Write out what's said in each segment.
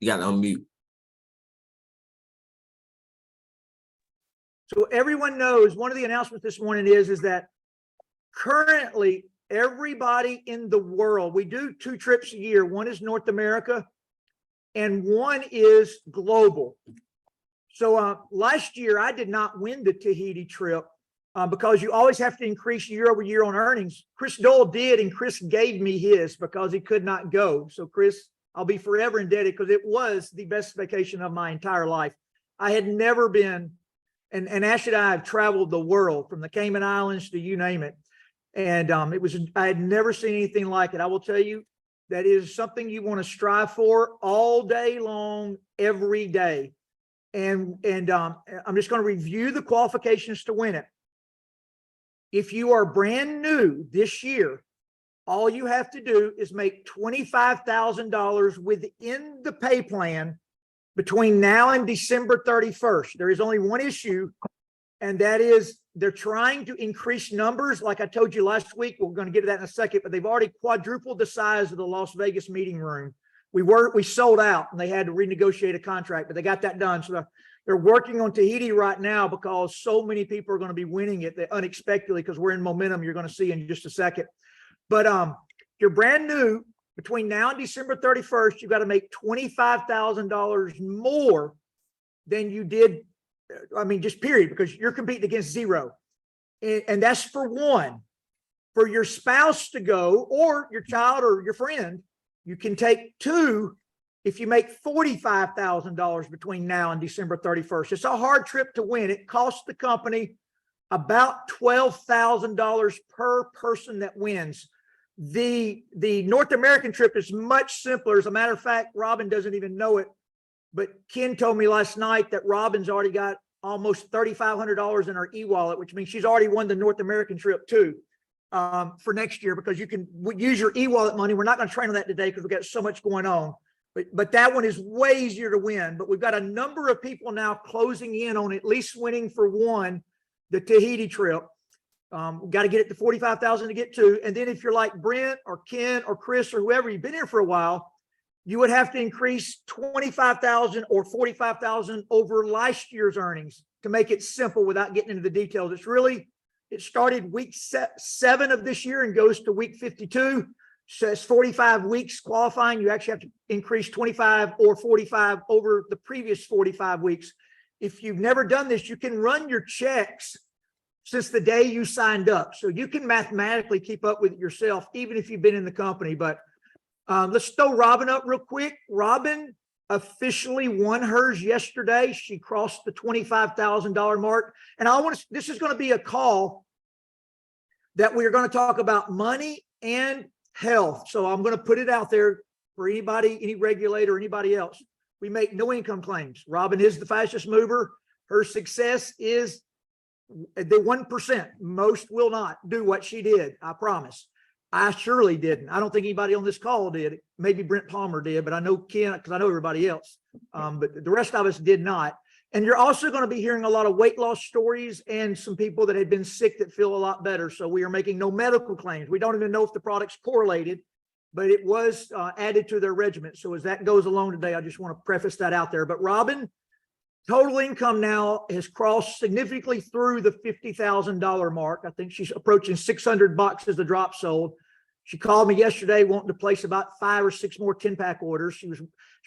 You got to unmute. So everyone knows one of the announcements this morning is that currently everybody in the world, we do 2 trips a year. One is North America and one is global. So last year I did not win the Tahiti trip because you always have to increase year over year on earnings. Chris Doyle did, and Chris gave me his because he could not go. So Chris, I'll be forever indebted because it was the best vacation of my entire life. I had never been, and Ashley and I have traveled the world from the Cayman Islands to you name it. And I had never seen anything like it. I will tell you, that is something you want to strive for all day long, every day. And I'm just going to review the qualifications to win it. If you are brand new this year, all you have to do is make $25,000 within the pay plan between now and December 31st. There is only one issue, and that is they're trying to increase numbers. Like I told you last week, we're going to get to that in a second, but they've already quadrupled the size of the Las Vegas meeting room. We sold out and they had to renegotiate a contract, but they got that done. So they're working on Tahiti right now because so many people are going to be winning it unexpectedly because we're in momentum. You're going to see in just a second. But if you're brand new, between now and December 31st, you've got to make $25,000 more than you did. I mean, just period, because you're competing against zero. And that's for one. For your spouse to go, or your child or your friend, you can take 2 if you make $45,000 between now and December 31st. It's a hard trip to win. It costs the company about $12,000 per person that wins. The North American trip is much simpler. As a matter of fact, Robin doesn't even know it, but Ken told me last night that Robin's already got almost $3,500 in her e-wallet, which means she's already won the North American trip too, for next year, because you can use your e-wallet money. We're not going to train on that today because we've got so much going on, but that one is way easier to win. But we've got a number of people now closing in on at least winning for one, the Tahiti trip. We've got to get it to 45,000 to get 2. And then if you're like Brent or Ken or Chris or whoever, you've been here for a while, you would have to increase 25,000 or 45,000 over last year's earnings to make it simple without getting into the details. It started week 7 of this year and goes to week 52. So it's 45 weeks qualifying. You actually have to increase 25 or 45 over the previous 45 weeks. If you've never done this, you can run your checks since the day you signed up. So you can mathematically keep up with it yourself, even if you've been in the company. But let's throw Robin up real quick. Robin officially won hers yesterday. She crossed the $25,000 mark. And this is going to be a call that we're going to talk about money and health. So I'm going to put it out there for anybody, any regulator, anybody else. We make no income claims. Robin is the fastest mover. Her success is the 1%. Most will not do what she did. I promise. I surely didn't. I don't think anybody on this call did. Maybe Brent Palmer did, but I know Ken because I know everybody else. But the rest of us did not. And you're also going to be hearing a lot of weight loss stories and some people that had been sick that feel a lot better. So we are making no medical claims. We don't even know if the product's correlated, but it was added to their regimen. So as that goes along today, I just want to preface that out there. But Robin, total income now has crossed significantly through the $50,000 mark. I think she's approaching 600 boxes of drops sold. She called me yesterday wanting to place about 5 or 6 more 10-pack orders. She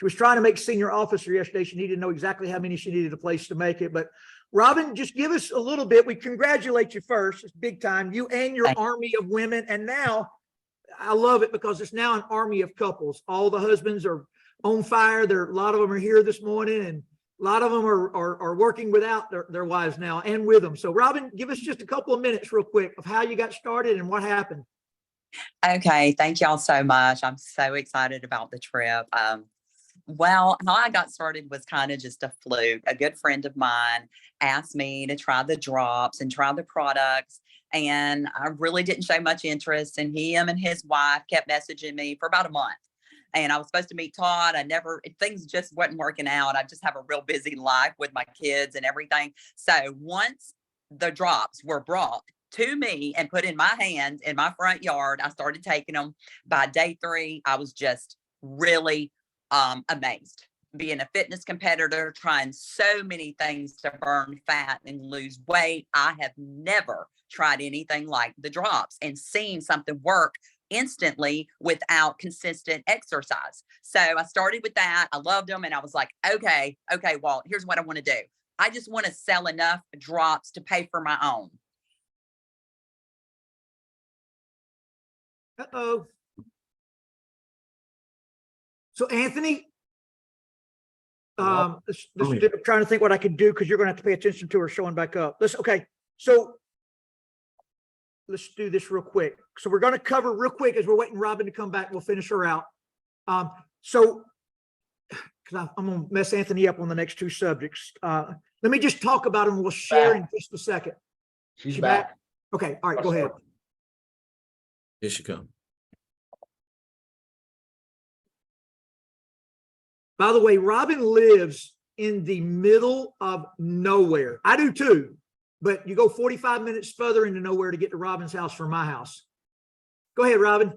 was trying to make senior officer yesterday. She needed to know exactly how many she needed to place to make it. But Robin, just give us a little bit. We congratulate you first. It's big time. You and your army of women. And now I love it because it's now an army of couples. All the husbands are on fire. A lot of them are here this morning, and a lot of them are working without their wives now and with them. So Robin, give us just a couple of minutes real quick of how you got started and what happened. Okay. Thank y'all so much. I'm so excited about the trip. Well, how I got started was kind of just a fluke. A good friend of mine asked me to try the drops and try the products. And I really didn't show much interest. And him and his wife kept messaging me for about a month. And I was supposed to meet Todd. Things just wasn't working out. I just have a real busy life with my kids and everything. So once the drops were brought to me and put in my hands in my front yard, I started taking them. By day 3, I was just really amazed being a fitness competitor, trying so many things to burn fat and lose weight, I have never tried anything like the drops and seen something work instantly without consistent exercise. So I started with that. I loved them. And I was like, okay, well, here's what I want to do. I just want to sell enough drops to pay for my own. Uh-oh. So Anthony, I'm trying to think what I can do, because you're going to have to pay attention to her showing back up. Okay. So let's do this real quick. So we're going to cover real quick as we're waiting Robin to come back. We'll finish her out. So because I'm going to mess Anthony up on the next two subjects. Let me just talk about them. We'll share in just a second. She's back. Okay. All right. Go ahead. Here she comes. By the way, Robin lives in the middle of nowhere. I do too, but you go 45 minutes further into nowhere to get to Robin's house from my house. Go ahead, Robin.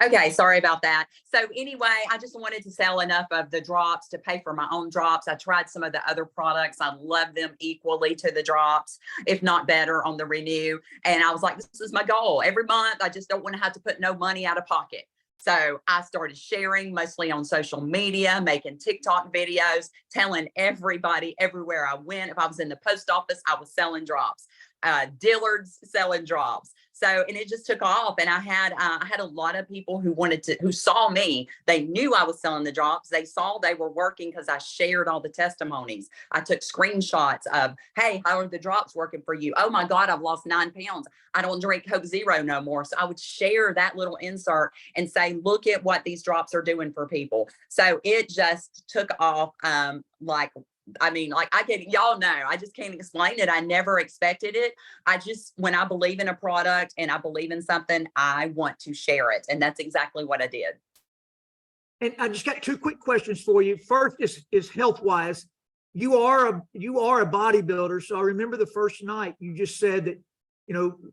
Okay, sorry about that. So anyway, I just wanted to sell enough of the drops to pay for my own drops. I tried some of the other products. I love them equally to the drops, if not better, on the Renew. And I was like, this is my goal. Every month, I just don't want to have to put no money out of pocket. So I started sharing mostly on social media, making TikTok videos, telling everybody everywhere I went. If I was in the post office, I was selling drops. Dillard's selling drops. So, and it just took off. And I had a lot of people who saw me. They knew I was selling the drops. They saw they were working because I shared all the testimonies. I took screenshots of, hey, how are the drops working for you? Oh my God, I've lost 9 pounds. I don't drink Coke Zero no more. So I would share that little insert and say, look at what these drops are doing for people. So it just took off. Y'all know, I just can't explain it. I never expected it. When I believe in a product and I believe in something, I want to share it. And that's exactly what I did. And I just got two quick questions for you. First is health wise. You are a bodybuilder. So I remember the first night you just said that,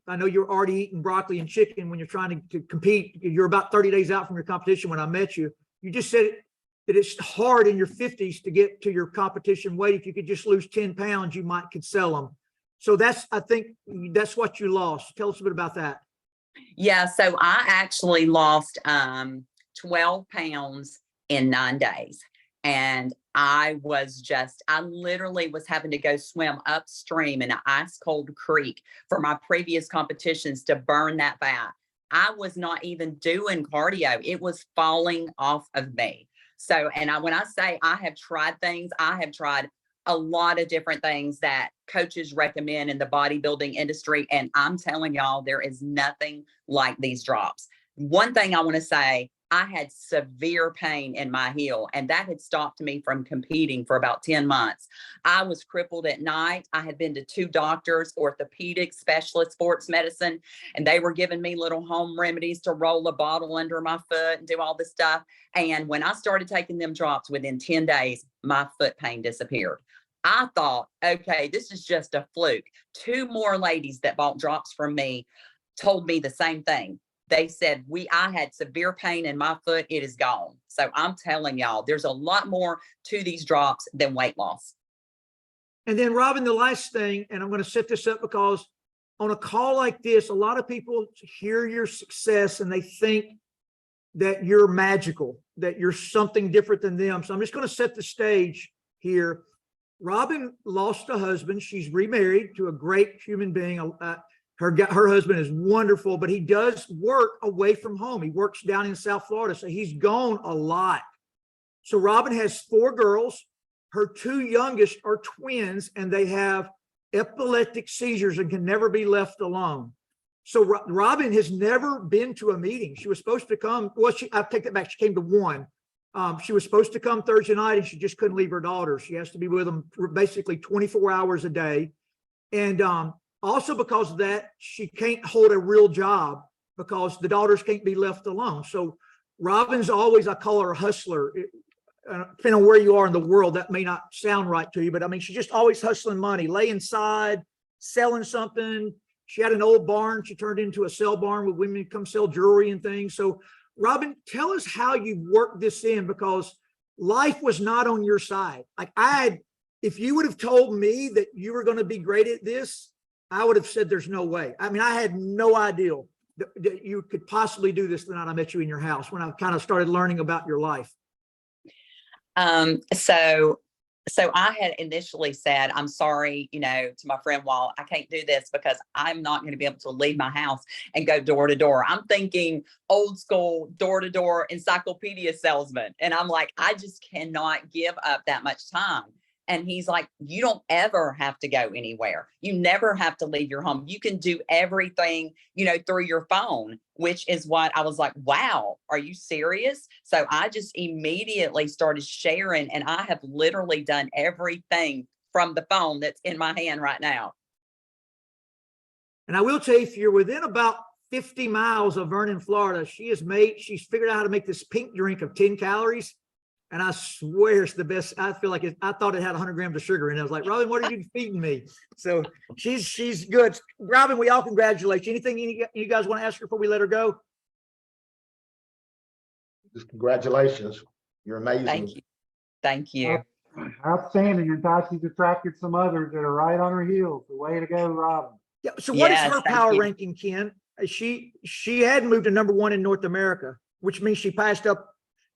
I know you're already eating broccoli and chicken when you're trying to compete. You're about 30 days out from your competition when I met you. You just said that it's hard in your 50s to get to your competition weight. If you could just lose 10 pounds, you could sell them. So I think that's what you lost. Tell us a bit about that. Yeah. So I actually lost 12 pounds in 9 days. And I literally was having to go swim upstream in an ice cold creek for my previous competitions to burn that fat. I was not even doing cardio. It was falling off of me. So, when I say I have tried things, I have tried a lot of different things that coaches recommend in the bodybuilding industry. And I'm telling y'all, there is nothing like these drops. One thing I want to say, I had severe pain in my heel, and that had stopped me from competing for about 10 months. I was crippled at night. I had been to 2 doctors, orthopedic specialist, sports medicine, and they were giving me little home remedies to roll a bottle under my foot and do all this stuff. And when I started taking them drops, within 10 days, my foot pain disappeared. I thought, okay, this is just a fluke. 2 more ladies that bought drops from me told me the same thing. They said, I had severe pain in my foot. It is gone. So I'm telling y'all, there's a lot more to these drops than weight loss. And then Robin, the last thing, and I'm going to set this up because on a call like this, a lot of people hear your success and they think that you're magical, that you're something different than them. So I'm just going to set the stage here. Robin lost a husband. She's remarried to a great human being. Her husband is wonderful, but he does work away from home. He works down in South Florida, so he's gone a lot. So Robin has 4 girls. Her 2 youngest are twins, and they have epileptic seizures and can never be left alone. So Robin has never been to a meeting. She was supposed to come. Well, I take that back. She came to one. She was supposed to come Thursday night, and she just couldn't leave her daughter. She has to be with them for basically 24 hours a day. And also because of that, she can't hold a real job because the daughters can't be left alone. So Robin's always, I call her a hustler. Depending on where you are in the world, that may not sound right to you, but I mean, she's just always hustling money, laying side, selling something. She had an old barn. She turned into a sale barn with women who come sell jewelry and things. So Robin, tell us how you work this in, because life was not on your side. Like if you would have told me that you were going to be great at this, I would have said there's no way. I mean, I had no idea that you could possibly do this the night I met you in your house when I kind of started learning about your life. So I had initially said, I'm sorry, to my friend Walt, I can't do this because I'm not going to be able to leave my house and go door to door. I'm thinking old school door to door encyclopedia salesman. And I'm like, I just cannot give up that much time. And he's like, you don't ever have to go anywhere. You never have to leave your home. You can do everything, through your phone, which is what I was like, wow, are you serious? So I just immediately started sharing, and I have literally done everything from the phone that's in my hand right now. And I will tell you, if you're within about 50 miles of Vernon, Florida, she's figured out how to make this pink drink of 10 calories. And I swear it's the best. I feel like I thought it had 100 grams of sugar in it. I was like, Robin, what are you feeding me? So she's good. Robin, we all congratulate you. Anything you guys want to ask her before we let her go? Just congratulations. You're amazing. Thank you. Thank you. Outstanding. And Todd, she's attracted some others that are right on her heels. The way to go, Robin. Yeah. So what is Yes, her thank power you. ranking, Ken? She had moved to #1 in North America, which means she passed up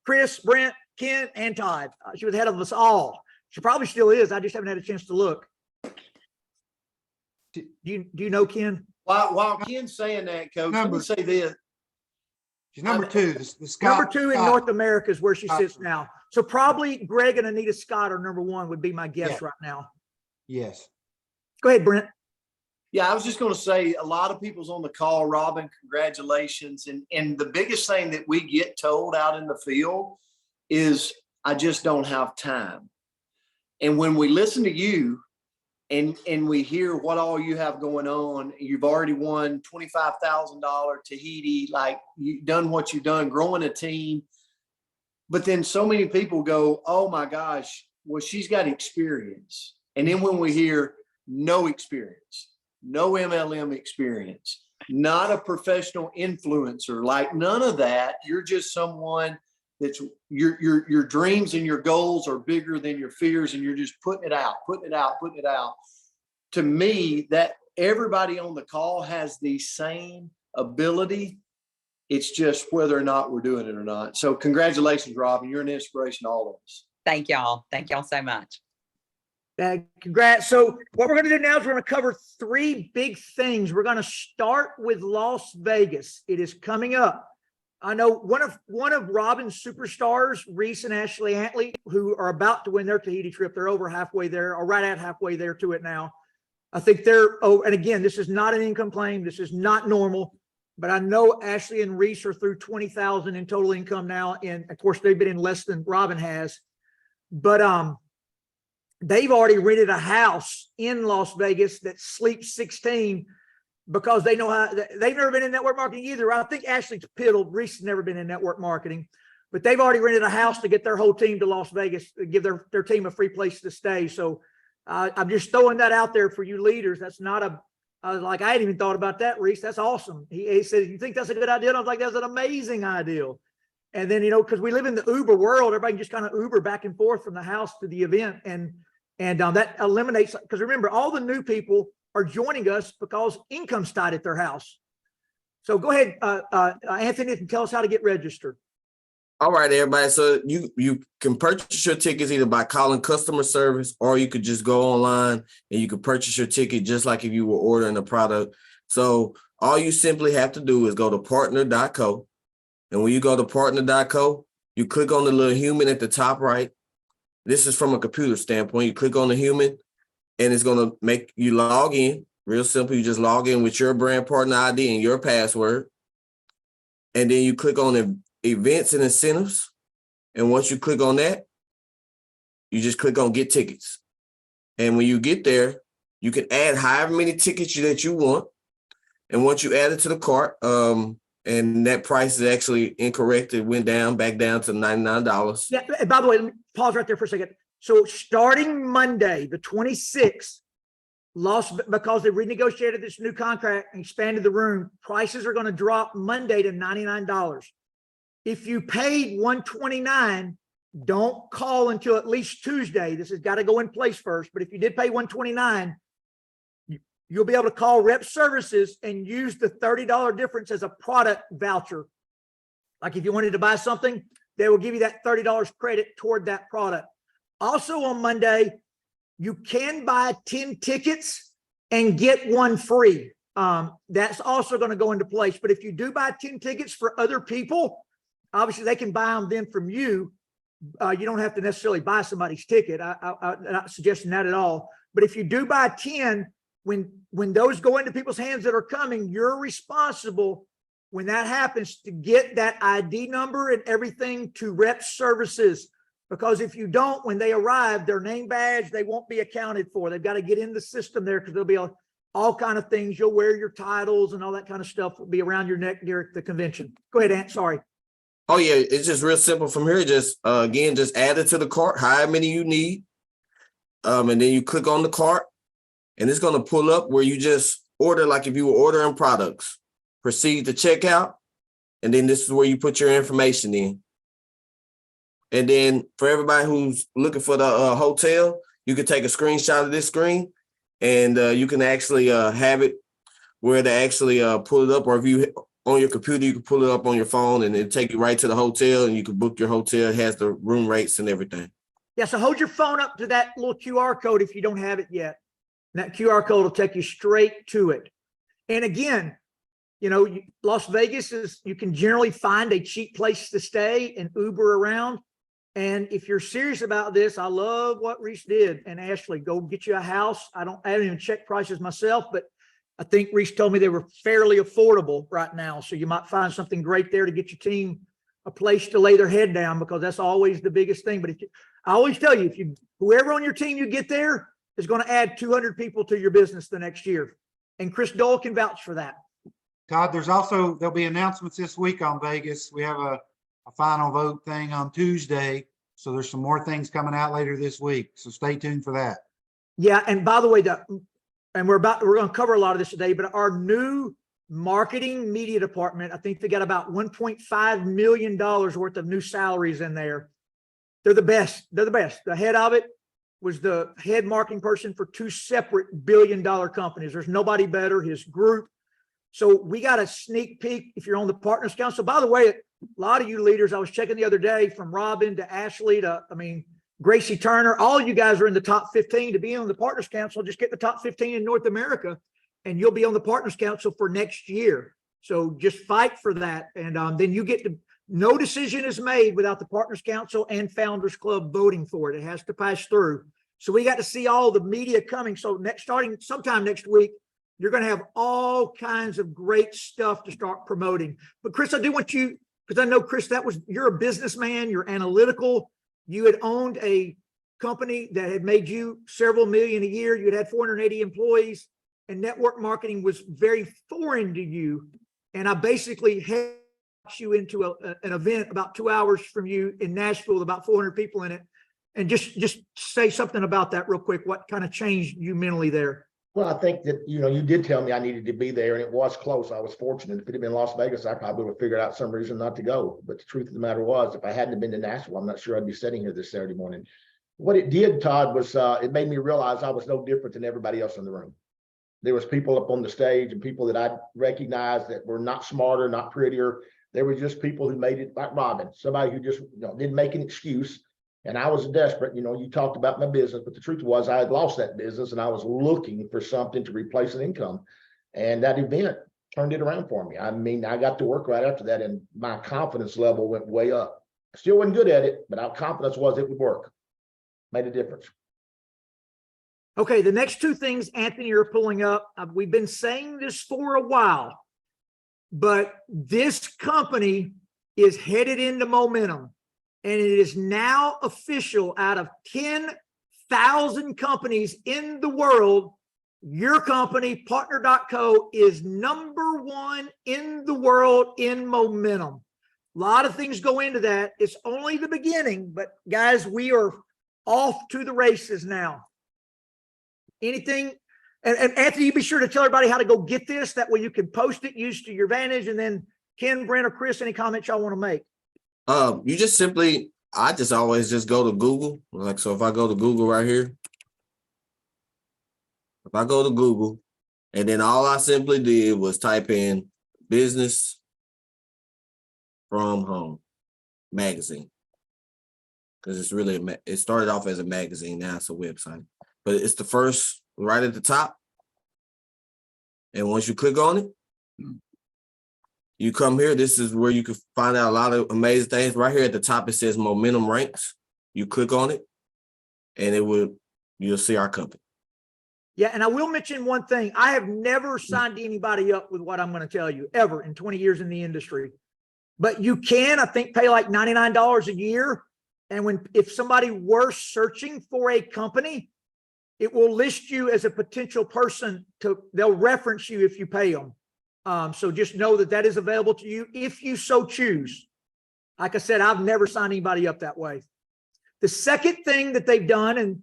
Chris, Brent, Ken, and Todd. She was ahead of us all. She probably still is. I just haven't had a chance to look. Do you know Ken? While Ken's saying that, Coach, let me say this. She's #2. The Scott, #2 in North America is where she sits now. So probably Greg and Anita Scott are #1 would be my guess right now. Yes. Go ahead, Brent. Yeah, I was just going to say a lot of people's on the call. Robin, congratulations. And the biggest thing that we get told out in the field is, I just don't have time. And when we listen to you and we hear what all you have going on, you've already won $25,000 Tahiti, like you've done what you've done, growing a team. But then so many people go, oh my gosh, well, she's got experience. And then when we hear no experience, no MLM experience, not a professional influencer, like none of that, you're just someone that's your dreams and your goals are bigger than your fears, and you're just putting it out. To me, that everybody on the call has the same ability. It's just whether or not we're doing it or not. So congratulations, Robin. You're an inspiration to all of us. Thank y'all. Thank y'all so much. Congrats. So what we're going to do now is we're going to cover 3 big things. We're going to start with Las Vegas. It is coming up. I know one of Robin's superstars, Reese and Ashley Antley, who are about to win their Tahiti trip. They're over halfway there, or right at halfway there to it now. I think and again, this is not an income claim. This is not normal, but I know Ashley and Reese are through 20,000 in total income now. And of course, they've been in less than Robin has, but, they've already rented a house in Las Vegas that sleeps 16 because they know how. They've never been in network marketing either. I think Ashley's piddled. Reese has never been in network marketing, but they've already rented a house to get their whole team to Las Vegas, to give their team a free place to stay. So I'm just throwing that out there for you leaders. That's not I hadn't even thought about that, Reese. That's awesome. He said, you think that's a good idea? And I was like, that's an amazing idea. And then, because we live in the Uber world, everybody can just kind of Uber back and forth from the house to the event. And that eliminates, because remember, all the new people are joining us because income's tied at their house. So go ahead, Anthony, and tell us how to get registered. All right, everybody. So you can purchase your tickets either by calling customer service, or you could just go online and you can purchase your ticket just like if you were ordering a product. So all you simply have to do is go to partner.co. And when you go to partner.co, you click on the little human at the top right. This is from a computer standpoint. You click on the human and it's going to make you log in. Real simple. You just log in with your brand partner ID and your password. And then you click on events and incentives. And once you click on that, you just click on get tickets. And when you get there, you can add however many tickets that you want. And once you add it to the cart, and that price is actually incorrect. It went back down to $99. Yeah. And by the way, let me pause right there for a second. So starting Monday, the 26th, because they renegotiated this new contract and expanded the room, prices are going to drop Monday to $99. If you paid $129, don't call until at least Tuesday. This has got to go in place first. But if you did pay $129, you'll be able to call Rep Services and use the $30 difference as a product voucher. Like if you wanted to buy something, they will give you that $30 credit toward that product. Also on Monday, you can buy 10 tickets and get one free. That's also going to go into place. But if you do buy 10 tickets for other people, obviously they can buy them then from you. You don't have to necessarily buy somebody's ticket. I'm not suggesting that at all. But if you do buy 10, when those go into people's hands that are coming, you're responsible when that happens to get that ID number and everything to Rep Services. Because if you don't, when they arrive, their name badge, they won't be accounted for. They've got to get in the system there because there'll be all kind of things. You'll wear your titles and all that kind of stuff will be around your neck during the convention. Go ahead, Ant. Sorry. Oh yeah, it's just real simple from here. Just again, just add it to the cart, however many you need. And then you click on the cart and it's going to pull up where you just order like if you were ordering products. Proceed to checkout. And then this is where you put your information in. And then for everybody who's looking for the hotel, you can take a screenshot of this screen and you can actually have it where they actually pull it up, or if you on your computer, you can pull it up on your phone and it'll take you right to the hotel and you can book your hotel. It has the room rates and everything. Yeah, so hold your phone up to that little QR code if you don't have it yet. And that QR code will take you straight to it. And again, you know, Las Vegas is, you can generally find a cheap place to stay and Uber around. And if you're serious about this, I love what Reese did. And Ashley, go get you a house. I haven't even checked prices myself, but I think Reese told me they were fairly affordable right now. So you might find something great there to get your team a place to lay their head down, because that's always the biggest thing. But I always tell you, whoever on your team you get there is going to add 200 people to your business the next year. And Chris Doyle can vouch for that. Todd, there'll be announcements this week on Vegas. We have a final vote thing on Tuesday. So there's some more things coming out later this week. So stay tuned for that. Yeah. And by the way, we're going to cover a lot of this today, but our new marketing media department, I think they got about $1.5 million worth of new salaries in there. They're the best. They're the best. The head of it was the head marketing person for 2 separate billion-dollar companies. There's nobody better, his group. So we got a sneak peek if you're on the Partners Council. By the way, a lot of you leaders, I was checking the other day, from Robin to Ashley to, Gracie Turner, all you guys are in the top 15 to be on the Partners Council. Just get the top 15 in North America and you'll be on the Partners Council for next year. So just fight for that. And then you get to, no decision is made without the Partners Council and Founders Club voting for it. It has to pass through. So we got to see all the media coming. So starting sometime next week, you're going to have all kinds of great stuff to start promoting. But Chris, I do want you, because I know, Chris, you're a businessman, you're analytical. You had owned a company that had made you several million a year. You had 480 employees, and network marketing was very foreign to you. And I basically had you into an event about 2 hours from you in Nashville with about 400 people in it. And just say something about that real quick. What kind of changed you mentally there? Well, I think that, you did tell me I needed to be there, and it was close. I was fortunate. If it had been Las Vegas, I probably would have figured out some reason not to go. But the truth of the matter was, if I hadn't been to Nashville, I'm not sure I'd be sitting here this Saturday morning. What it did, Todd, was it made me realize I was no different than everybody else in the room. There was people up on the stage and people that I recognized that were not smarter, not prettier. There were just people who made it, like Robin, somebody who just didn't make an excuse. And I was desperate. You talked about my business, but the truth was I had lost that business and I was looking for something to replace an income. And that event turned it around for me. I got to work right after that and my confidence level went way up. I still wasn't good at it, but our confidence was it would work. Made a difference. Okay, the next two things, Anthony, are pulling up. We've been saying this for a while, but this company is headed into momentum. And it is now official. Out of 10,000 companies in the world, your company, Partner.co, is #1 in the world in momentum. A lot of things go into that. It's only the beginning, but guys, we are off to the races now. Anything? And Anthony, you be sure to tell everybody how to go get this. That way you can post it, use to your advantage. And then Ken, Brent, or Chris, any comments y'all want to make? You just simply I just always just go to Google. Like, so if I go to Google right here, if I go to Google, and then all I simply did was type in business from home magazine. Because it's really, it started off as a magazine, now it's a website. But it's the first right at the top. And once you click on it, you come here. This is where you can find out a lot of amazing things. Right here at the top, it says Momentum Ranks. You click on it, and you'll see our company. Yeah, and I will mention one thing. I have never signed anybody up with what I'm going to tell you, ever in 20 years in the industry. But you can, I think, pay like $99 a year. And if somebody were searching for a company, it will list you as a potential person they'll reference you if you pay them. So just know that is available to you if you so choose. Like I said, I've never signed anybody up that way. The second thing that they've done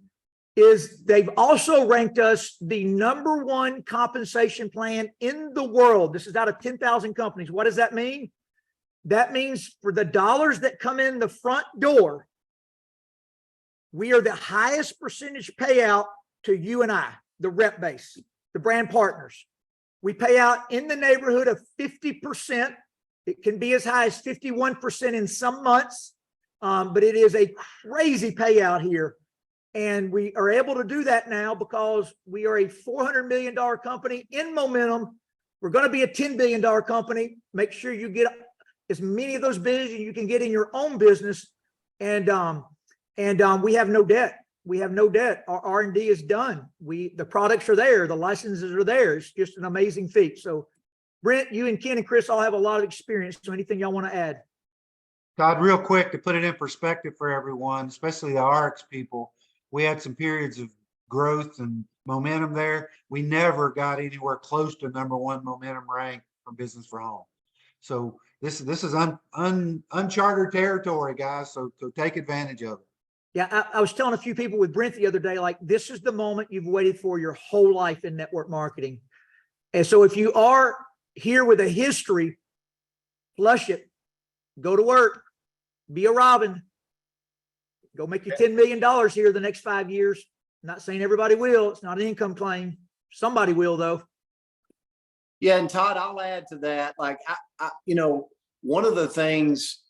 is they've also ranked us the #1 compensation plan in the world. This is out of 10,000 companies. What does that mean? That means for the dollars that come in the front door, we are the highest percentage payout to you and I, the rep base, the brand partners. We pay out in the neighborhood of 50%. It can be as high as 51% in some months, but it is a crazy payout here. And we are able to do that now because we are a $400 million company in momentum. We're going to be a $10 billion company. Make sure you get as many of those businesses you can get in your own business. And we have no debt. We have no debt. Our R&D is done. The products are there. The licenses are there. It's just an amazing feat. So Brent, you and Ken and Chris all have a lot of experience. So anything y'all want to add? Todd, real quick, to put it in perspective for everyone, especially the RX people, we had some periods of growth and momentum there. We never got anywhere close to #1 momentum rank from Business for Home. So this is uncharted territory, guys. So take advantage of it. Yeah, I was telling a few people with Brent the other day, like, this is the moment you've waited for your whole life in network marketing. And so if you are here with a history, flush it, go to work, be a Robin, go make you $10 million here the next 5 years. I'm not saying everybody will. It's not an income claim. Somebody will, though. Yeah, and Todd, I'll add to that. Like, I one of the things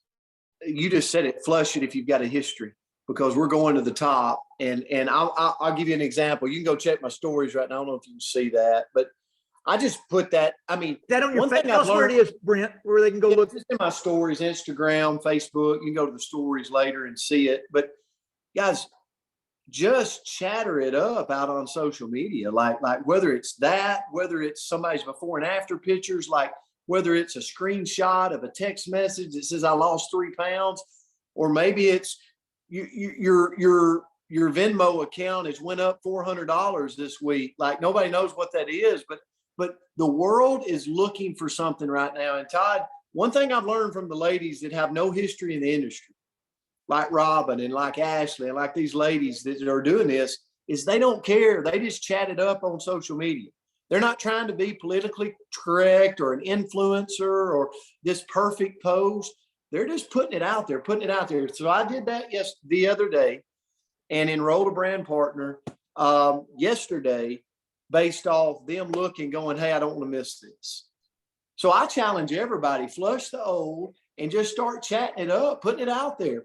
you just said, it, flush it if you've got a history, because we're going to the top. And I'll give you an example. You can go check my stories right now. I don't know if you can see that, but I just put that. I mean, Is that on your Facebook? Tell us where it is, Brent, where they can go look. It's in my stories, Instagram, Facebook. You can go to the stories later and see it. But guys, just chatter it up out on social media. Like whether it's that, whether it's somebody's before and after pictures, like whether it's a screenshot of a text message that says I lost 3 pounds, or maybe it's your Venmo account has went up $400 this week. Like, nobody knows what that is, but the world is looking for something right now. And Todd, one thing I've learned from the ladies that have no history in the industry, like Robin and like Ashley and like these ladies that are doing this, is they don't care. They just chat it up on social media. They're not trying to be politically correct or an influencer or this perfect post. They're just putting it out there, So I did that the other day and enrolled a brand partner yesterday based off them looking, going, hey, I don't want to miss this. So I challenge everybody, flush the old and just start chatting it up, putting it out there,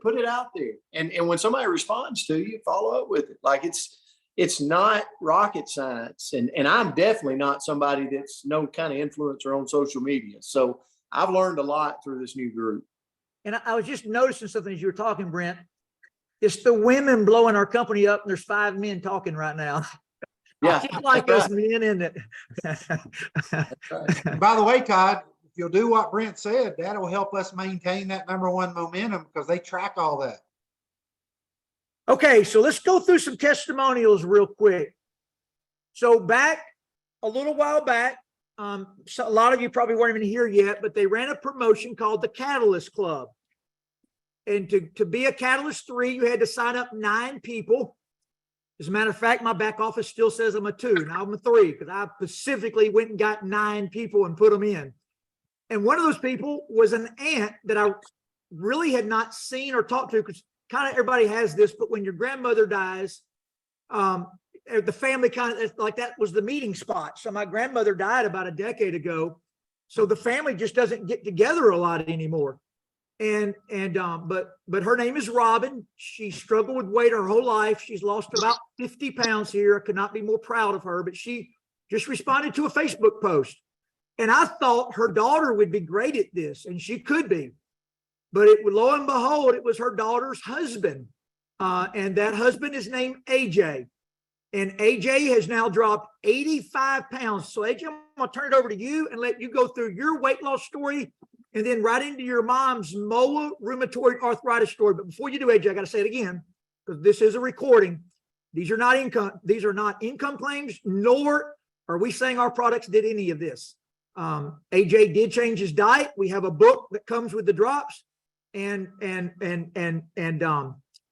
And when somebody responds to you, follow up with it. Like, it's not rocket science. And I'm definitely not somebody that's no kind of influencer on social media. So I've learned a lot through this new group. And I was just noticing something as you were talking, Brent. It's the women blowing our company up, and there's 5 men talking right now. Yeah, I keep like us men in it. And by the way, Todd, if you'll do what Brent said, that'll help us maintain that #1 momentum, because they track all that. Okay, so let's go through some testimonials real quick. So back a little while back, so a lot of you probably weren't even here yet, but they ran a promotion called the Catalyst Club. And to be a Catalyst 3, you had to sign up 9 people. As a matter of fact, my back office still says I'm a 2. Now I'm a 3, because I specifically went and got 9 people and put them in. And one of those people was an aunt that I really had not seen or talked to, because kind of everybody has this, but when your grandmother dies, the family kind of like that was the meeting spot. So my grandmother died about a decade ago. So the family just doesn't get together a lot anymore. But her name is Robin. She struggled with weight her whole life. She's lost about 50 pounds here. I could not be more proud of her, but she just responded to a Facebook post. And I thought her daughter would be great at this, and she could be. But lo and behold, it was her daughter's husband. And that husband is named AJ. And AJ has now dropped 85 pounds. So AJ, I'm going to turn it over to you and let you go through your weight loss story and then right into your mom's MOA rheumatoid arthritis story. But before you do, AJ, I got to say it again, because this is a recording. These are not income claims, nor are we saying our products did any of this. AJ did change his diet. We have a book that comes with the drops. And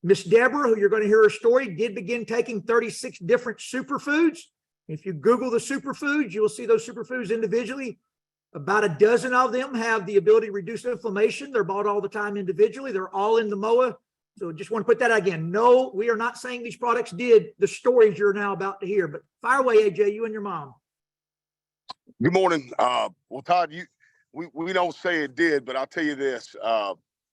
Miss Deborah, who you're going to hear her story, did begin taking 36 different superfoods. If you Google the superfoods, you will see those superfoods individually. About a dozen of them have the ability to reduce inflammation. They're bought all the time individually. They're all in the MOA. So just want to put that again. No, we are not saying these products did the stories you're now about to hear, but fire away, AJ, you and your mom. Good morning. Well, Todd, we don't say it did, but I'll tell you this.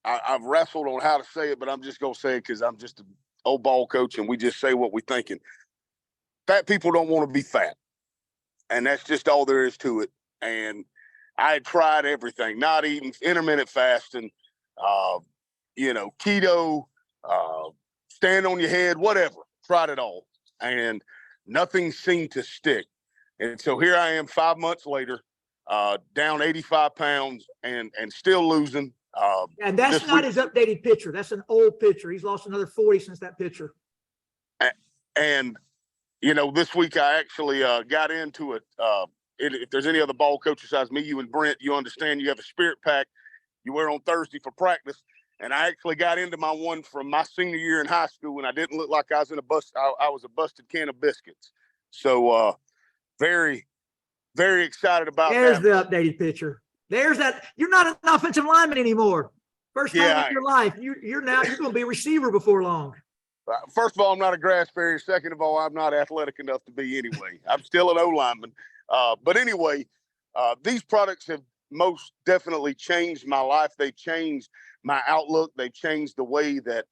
I've wrestled on how to say it, but I'm just going to say it because I'm just an old ball coach and we just say what we're thinking. Fat people don't want to be fat. And that's just all there is to it. And I had tried everything, not eating, intermittent fasting, keto, stand on your head, whatever, tried it all. And nothing seemed to stick. And so here I am 5 months later, down 85 pounds and still losing. And that's not his updated picture. That's an old picture. He's lost another 40 since that picture. And, this week I actually got into it. If there's any other ball coach besides me, you and Brent, you understand you have a spirit pack you wear on Thursday for practice. And I actually got into my one from my senior year in high school, and I didn't look like I was in I was a busted can of biscuits. So very, very excited about There's that. the updated picture. There's that. You're not an offensive lineman anymore. First time in your life. You're going to be a receiver before long. First of all, I'm not a grass berry. Second of all, I'm not athletic enough to be anyway. I'm still an O-lineman. But anyway, these products have most definitely changed my life. They've changed my outlook. They've changed the way that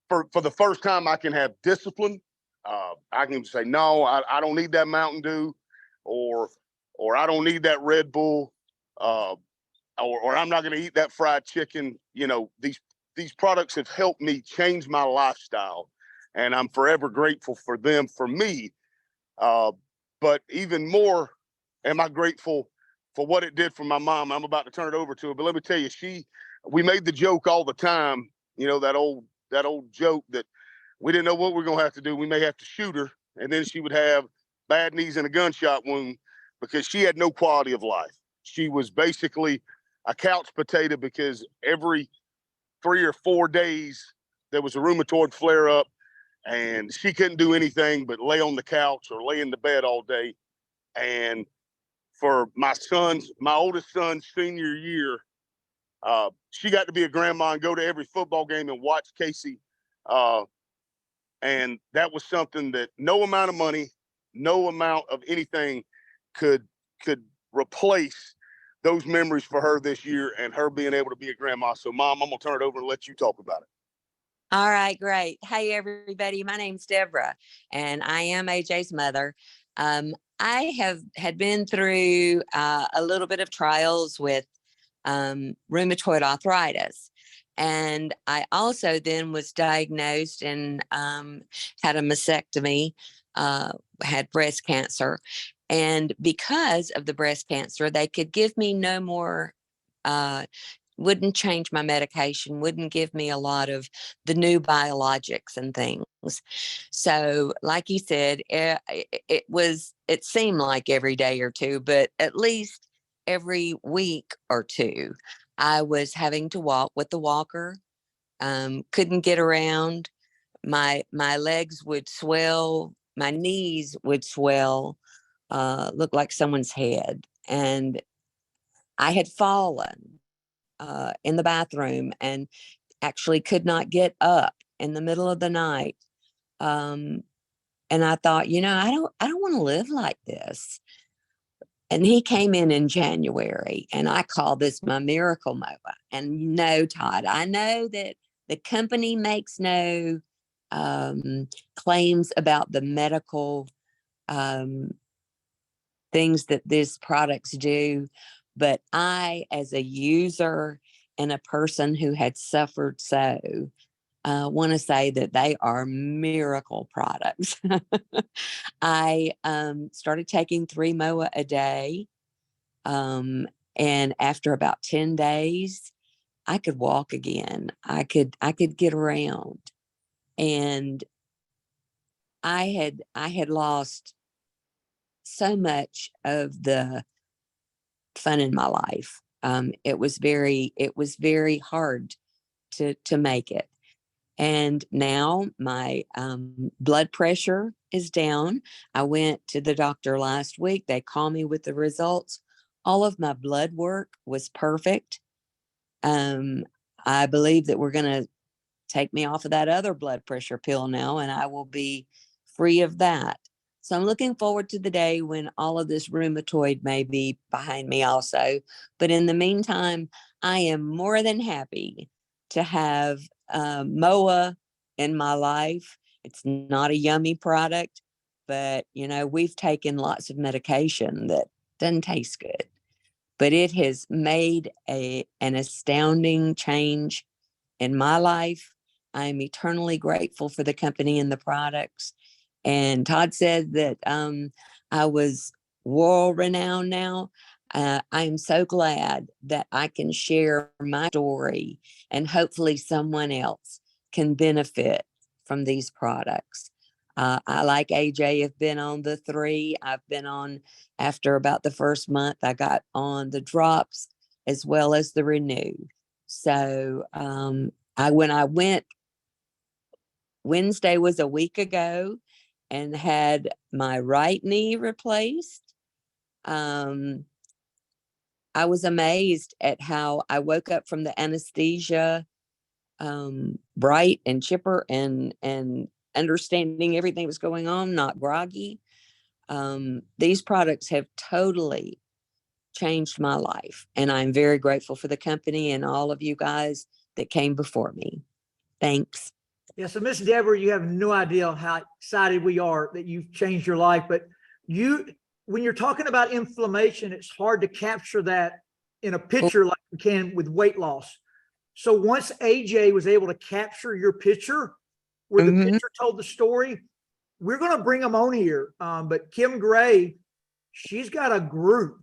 for the first time I can have discipline. I can say, no, I don't need that Mountain Dew or I don't need that Red Bull or I'm not going to eat that fried chicken. These products have helped me change my lifestyle, and I'm forever grateful for them, for me. But even more am I grateful for what it did for my mom. I'm about to turn it over to her, but let me tell you, we made the joke all the time, that old joke that we didn't know what we're going to have to do. We may have to shoot her, and then she would have bad knees and a gunshot wound because she had no quality of life. She was basically a couch potato because every 3 or 4 days there was a rheumatoid flare up and she couldn't do anything but lay on the couch or lay in the bed all day. And for my oldest son's senior year, she got to be a grandma and go to every football game and watch Casey. And that was something that no amount of money, no amount of anything could replace those memories for her this year and her being able to be a grandma. So, Mom, I'm going to turn it over and let you talk about it. All right, great. Hey, everybody. My name's Deborah, and I am AJ's mother. I had been through a little bit of trials with rheumatoid arthritis. And I also then was diagnosed and had a mastectomy, had breast cancer. And because of the breast cancer, they could give me no more, wouldn't change my medication, wouldn't give me a lot of the new biologics and things. So like you said, it seemed like every day or two, but at least every week or two, I was having to walk with the walker, couldn't get around. My legs would swell, my knees would swell, look like someone's head. And I had fallen in the bathroom and actually could not get up in the middle of the night. And I thought, you know, I don't want to live like this. And he came in January, and I call this my miracle MOA. And no, Todd, I know that the company makes no claims about the medical things that these products do, but I, as a user and a person who had suffered so, want to say that they are miracle products. I started taking 3 MOA a day. And after about 10 days, I could walk again. I could get around. And I had lost so much of the fun in my life. It was very hard to make it. And now my blood pressure is down. I went to the doctor last week. They called me with the results. All of my blood work was perfect. I believe that we're going to take me off of that other blood pressure pill now, and I will be free of that. So I'm looking forward to the day when all of this rheumatoid may be behind me also. But in the meantime, I am more than happy to have MOA in my life. It's not a yummy product, but you know, we've taken lots of medication that doesn't taste good, but it has made an astounding change in my life. I'm eternally grateful for the company and the products. And Todd said that I was world renowned now. I'm so glad that I can share my story, and hopefully someone else can benefit from these products. I, like AJ, have been on the 3. I've been on, after about the first month, I got on the drops as well as the Renew. So when I went, Wednesday was a week ago, and had my right knee replaced. I was amazed at how I woke up from the anesthesia, bright and chipper and understanding everything that was going on, not groggy. These products have totally changed my life, and I'm very grateful for the company and all of you guys that came before me. Thanks. Yeah, so Miss Deborah, you have no idea how excited we are that you've changed your life. But when you're talking about inflammation, it's hard to capture that in a picture like we can with weight loss. So once AJ was able to capture your picture, where the picture told the story, we're going to bring them on here. But Kim Gray, she's got a group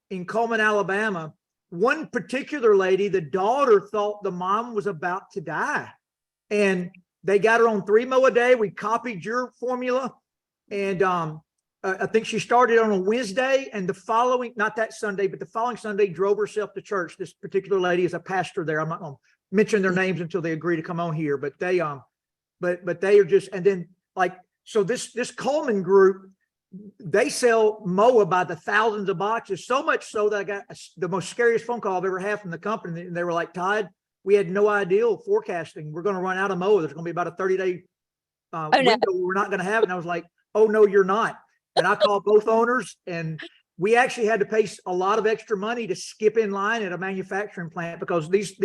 in Coleman, Alabama. One particular lady, the daughter thought the mom was about to die, and they got her on 3 MOA a day. We copied your formula. And I think she started on a Wednesday, and the following, not that Sunday, but the following Sunday, drove herself to church. This particular lady is a pastor there. I'm not going to mention their names until they agree to come on here, but they are just, and then so this Coleman group, they sell MOA by the thousands of boxes, so much so that I got the most scariest phone call I've ever had from the company. And they were like, Todd, we had no idea forecasting. We're going to run out of MOA. There's going to be about a 30-day window. We're not going to have it. And I was like, oh, no, you're not. And I called both owners, and we actually had to pay a lot of extra money to skip in line at a manufacturing plant, because these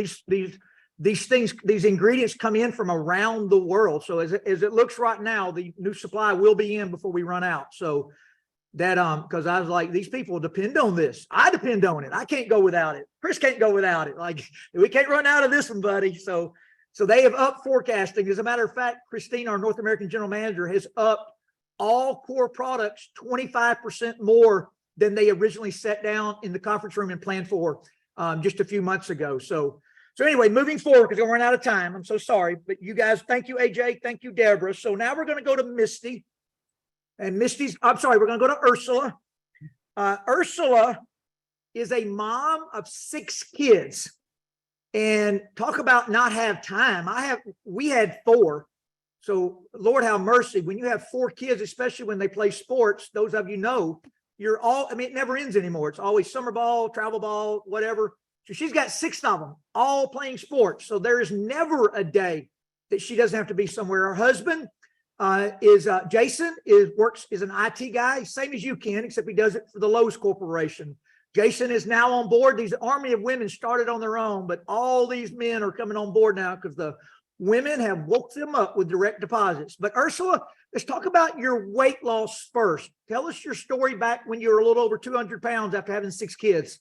ingredients come in from around the world. So as it looks right now, the new supply will be in before we run out. So that, because I was like, these people depend on this. I depend on it. I can't go without it. Chris can't go without it. Like, we can't run out of this one, buddy. So they have upped forecasting. As a matter of fact, Christine, our North American general manager, has upped all core products 25% more than they originally set down in the conference room and planned for just a few months ago. So anyway, moving forward, because we're running out of time. I'm so sorry, but you guys, thank you, AJ. Thank you, Deborah. So now we're going to go to Misty. And we're going to go to Ursula. Ursula is a mom of 6 kids, and talk about not have time. We had 4. So Lord have mercy. When you have 4 kids, especially when they play sports, those of you know, it never ends anymore. It's always summer ball, travel ball, whatever. So she's got 6 of them, all playing sports. So there is never a day that she doesn't have to be somewhere. Her husband Jason is an IT guy, same as you, Ken, except he does it for the Lowe's Corporation. Jason is now on board. These army of women started on their own, but all these men are coming on board now because the women have woke them up with direct deposits. But Ursula, let's talk about your weight loss first. Tell us your story back when you were a little over 200 pounds after having 6 kids.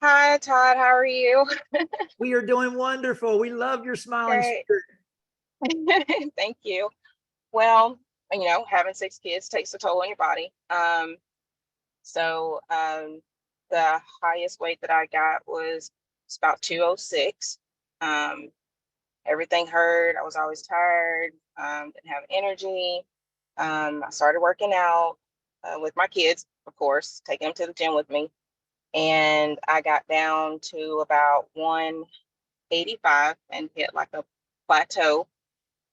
Hi, Todd. How are you? We are doing wonderful. We love your smiling Great. spirit. Thank you. Well, having 6 kids takes a toll on your body. So the highest weight that I got was about 206. Everything hurt. I was always tired. Didn't have energy. I started working out with my kids, of course, taking them to the gym with me. And I got down to about 185 and hit like a plateau.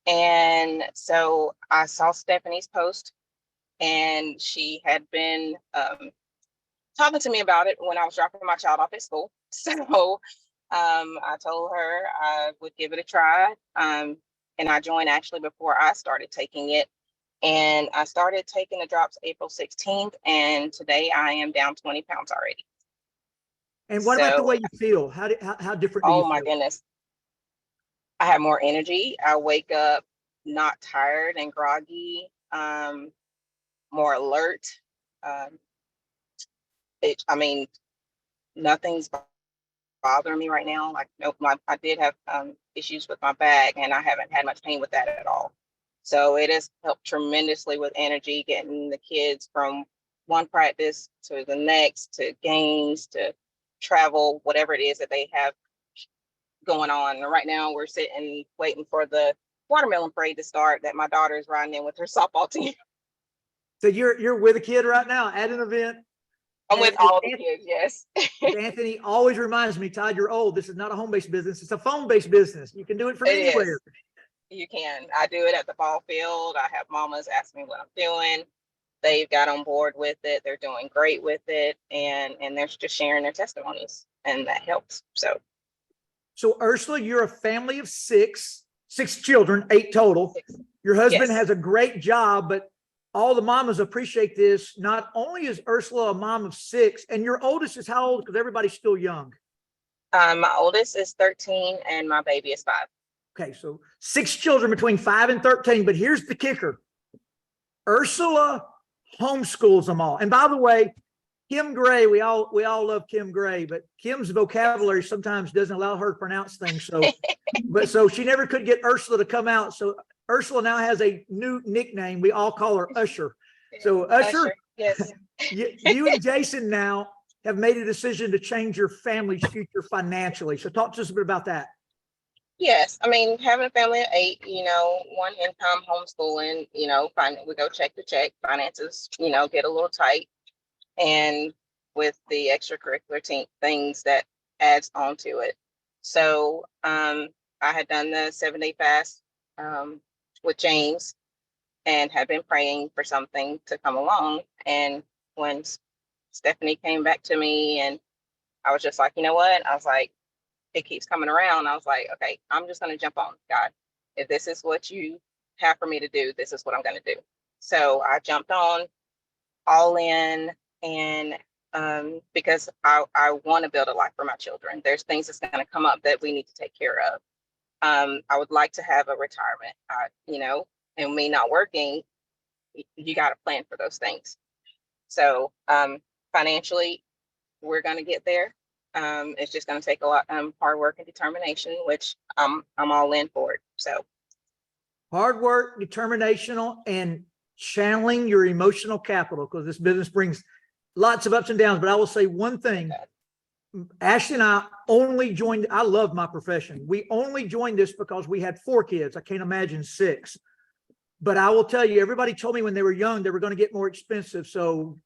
And so I saw Stephanie's post, and she had been talking to me about it when I was dropping my child off at school. So I told her I would give it a try. And I joined actually before I started taking it. And I started taking the drops April 16th. And today I am down 20 pounds already. And what about the way you feel? How different do you feel? Oh my goodness. I have more energy. I wake up not tired and groggy, more alert. Nothing's bothering me right now. Like, nope, I did have issues with my back, and I haven't had much pain with that at all. So it has helped tremendously with energy, getting the kids from one practice to the next, to games, to travel, whatever it is that they have going on. And right now we're sitting waiting for the watermelon parade to start that my daughter is riding in with her softball team. So you're with a kid right now at an event. I'm with all the kids, yes. Anthony always reminds me, Todd, you're old. This is not a home-based business. It's a phone-based business. You can do it from anywhere. You can. I do it at the ball field. I have mamas ask me what I'm doing. They've got on board with it. They're doing great with it. And they're just sharing their testimonies, and that helps. So Ursula, you're a family of 6 children, 8 total. 6. Your husband Yes. has a great job, but all the mamas appreciate this. Not only is Ursula a mom of 6, and your oldest is how old? Because everybody's still young. My oldest is 13 and my baby is 5. Okay, so 6 children between 5 and 13. But here's the kicker. Ursula homeschools them all. And by the way, Kim Gray, we all love Kim Gray, but Kim's vocabulary sometimes doesn't allow her to pronounce things. So she never could get Ursula to come out. So Ursula now has a new nickname. We all call her Usher. So Usher, yes. you and Jason now have made a decision to change your family's future financially. So talk to us a bit about that. Yes, having a family of 8, one income, homeschooling, we go check to check, finances, get a little tight, and with the extracurricular things that adds on to it. So I had done the 7-day fast with James, and had been praying for something to come along. And when Stephanie came back to me, and I was just like, you know what? I was like, it keeps coming around. I was like, okay, I'm just going to jump on, God. If this is what you have for me to do, this is what I'm going to do. So I jumped on all in, and because I want to build a life for my children. There's things that's going to come up that we need to take care of. I would like to have a retirement, and me not working, you got to plan for those things. So financially, we're going to get there. It's just going to take a lot of hard work and determination, which I'm all in for it. So hard work, determination, and channeling your emotional capital, because this business brings lots of ups and downs. But I will say one thing. Ashley and I only joined. I love my profession. We only joined this because we had 4 kids. I can't imagine 6. But I will tell you, everybody told me when they were young, they were going to get more expensive. So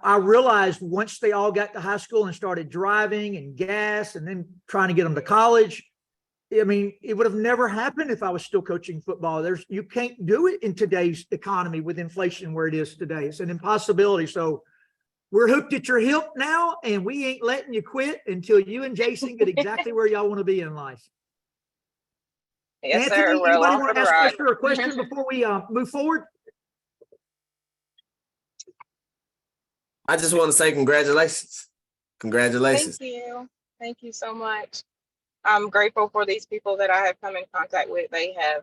I realized once they all got to high school and started driving and gas and then trying to get them to college, it would have never happened if I was still coaching football. You can't do it in today's economy with inflation where it is today. It's an impossibility. So we're hooked at your hip now, and we ain't letting you quit until you and Jason get exactly where y'all want to be in life. Yes, Anthony, sir. We're anybody along for want to the ask ride. Esther a question before we move forward? I just want to say congratulations. Congratulations. Thank you. Thank you so much. I'm grateful for these people that I have come in contact with. They have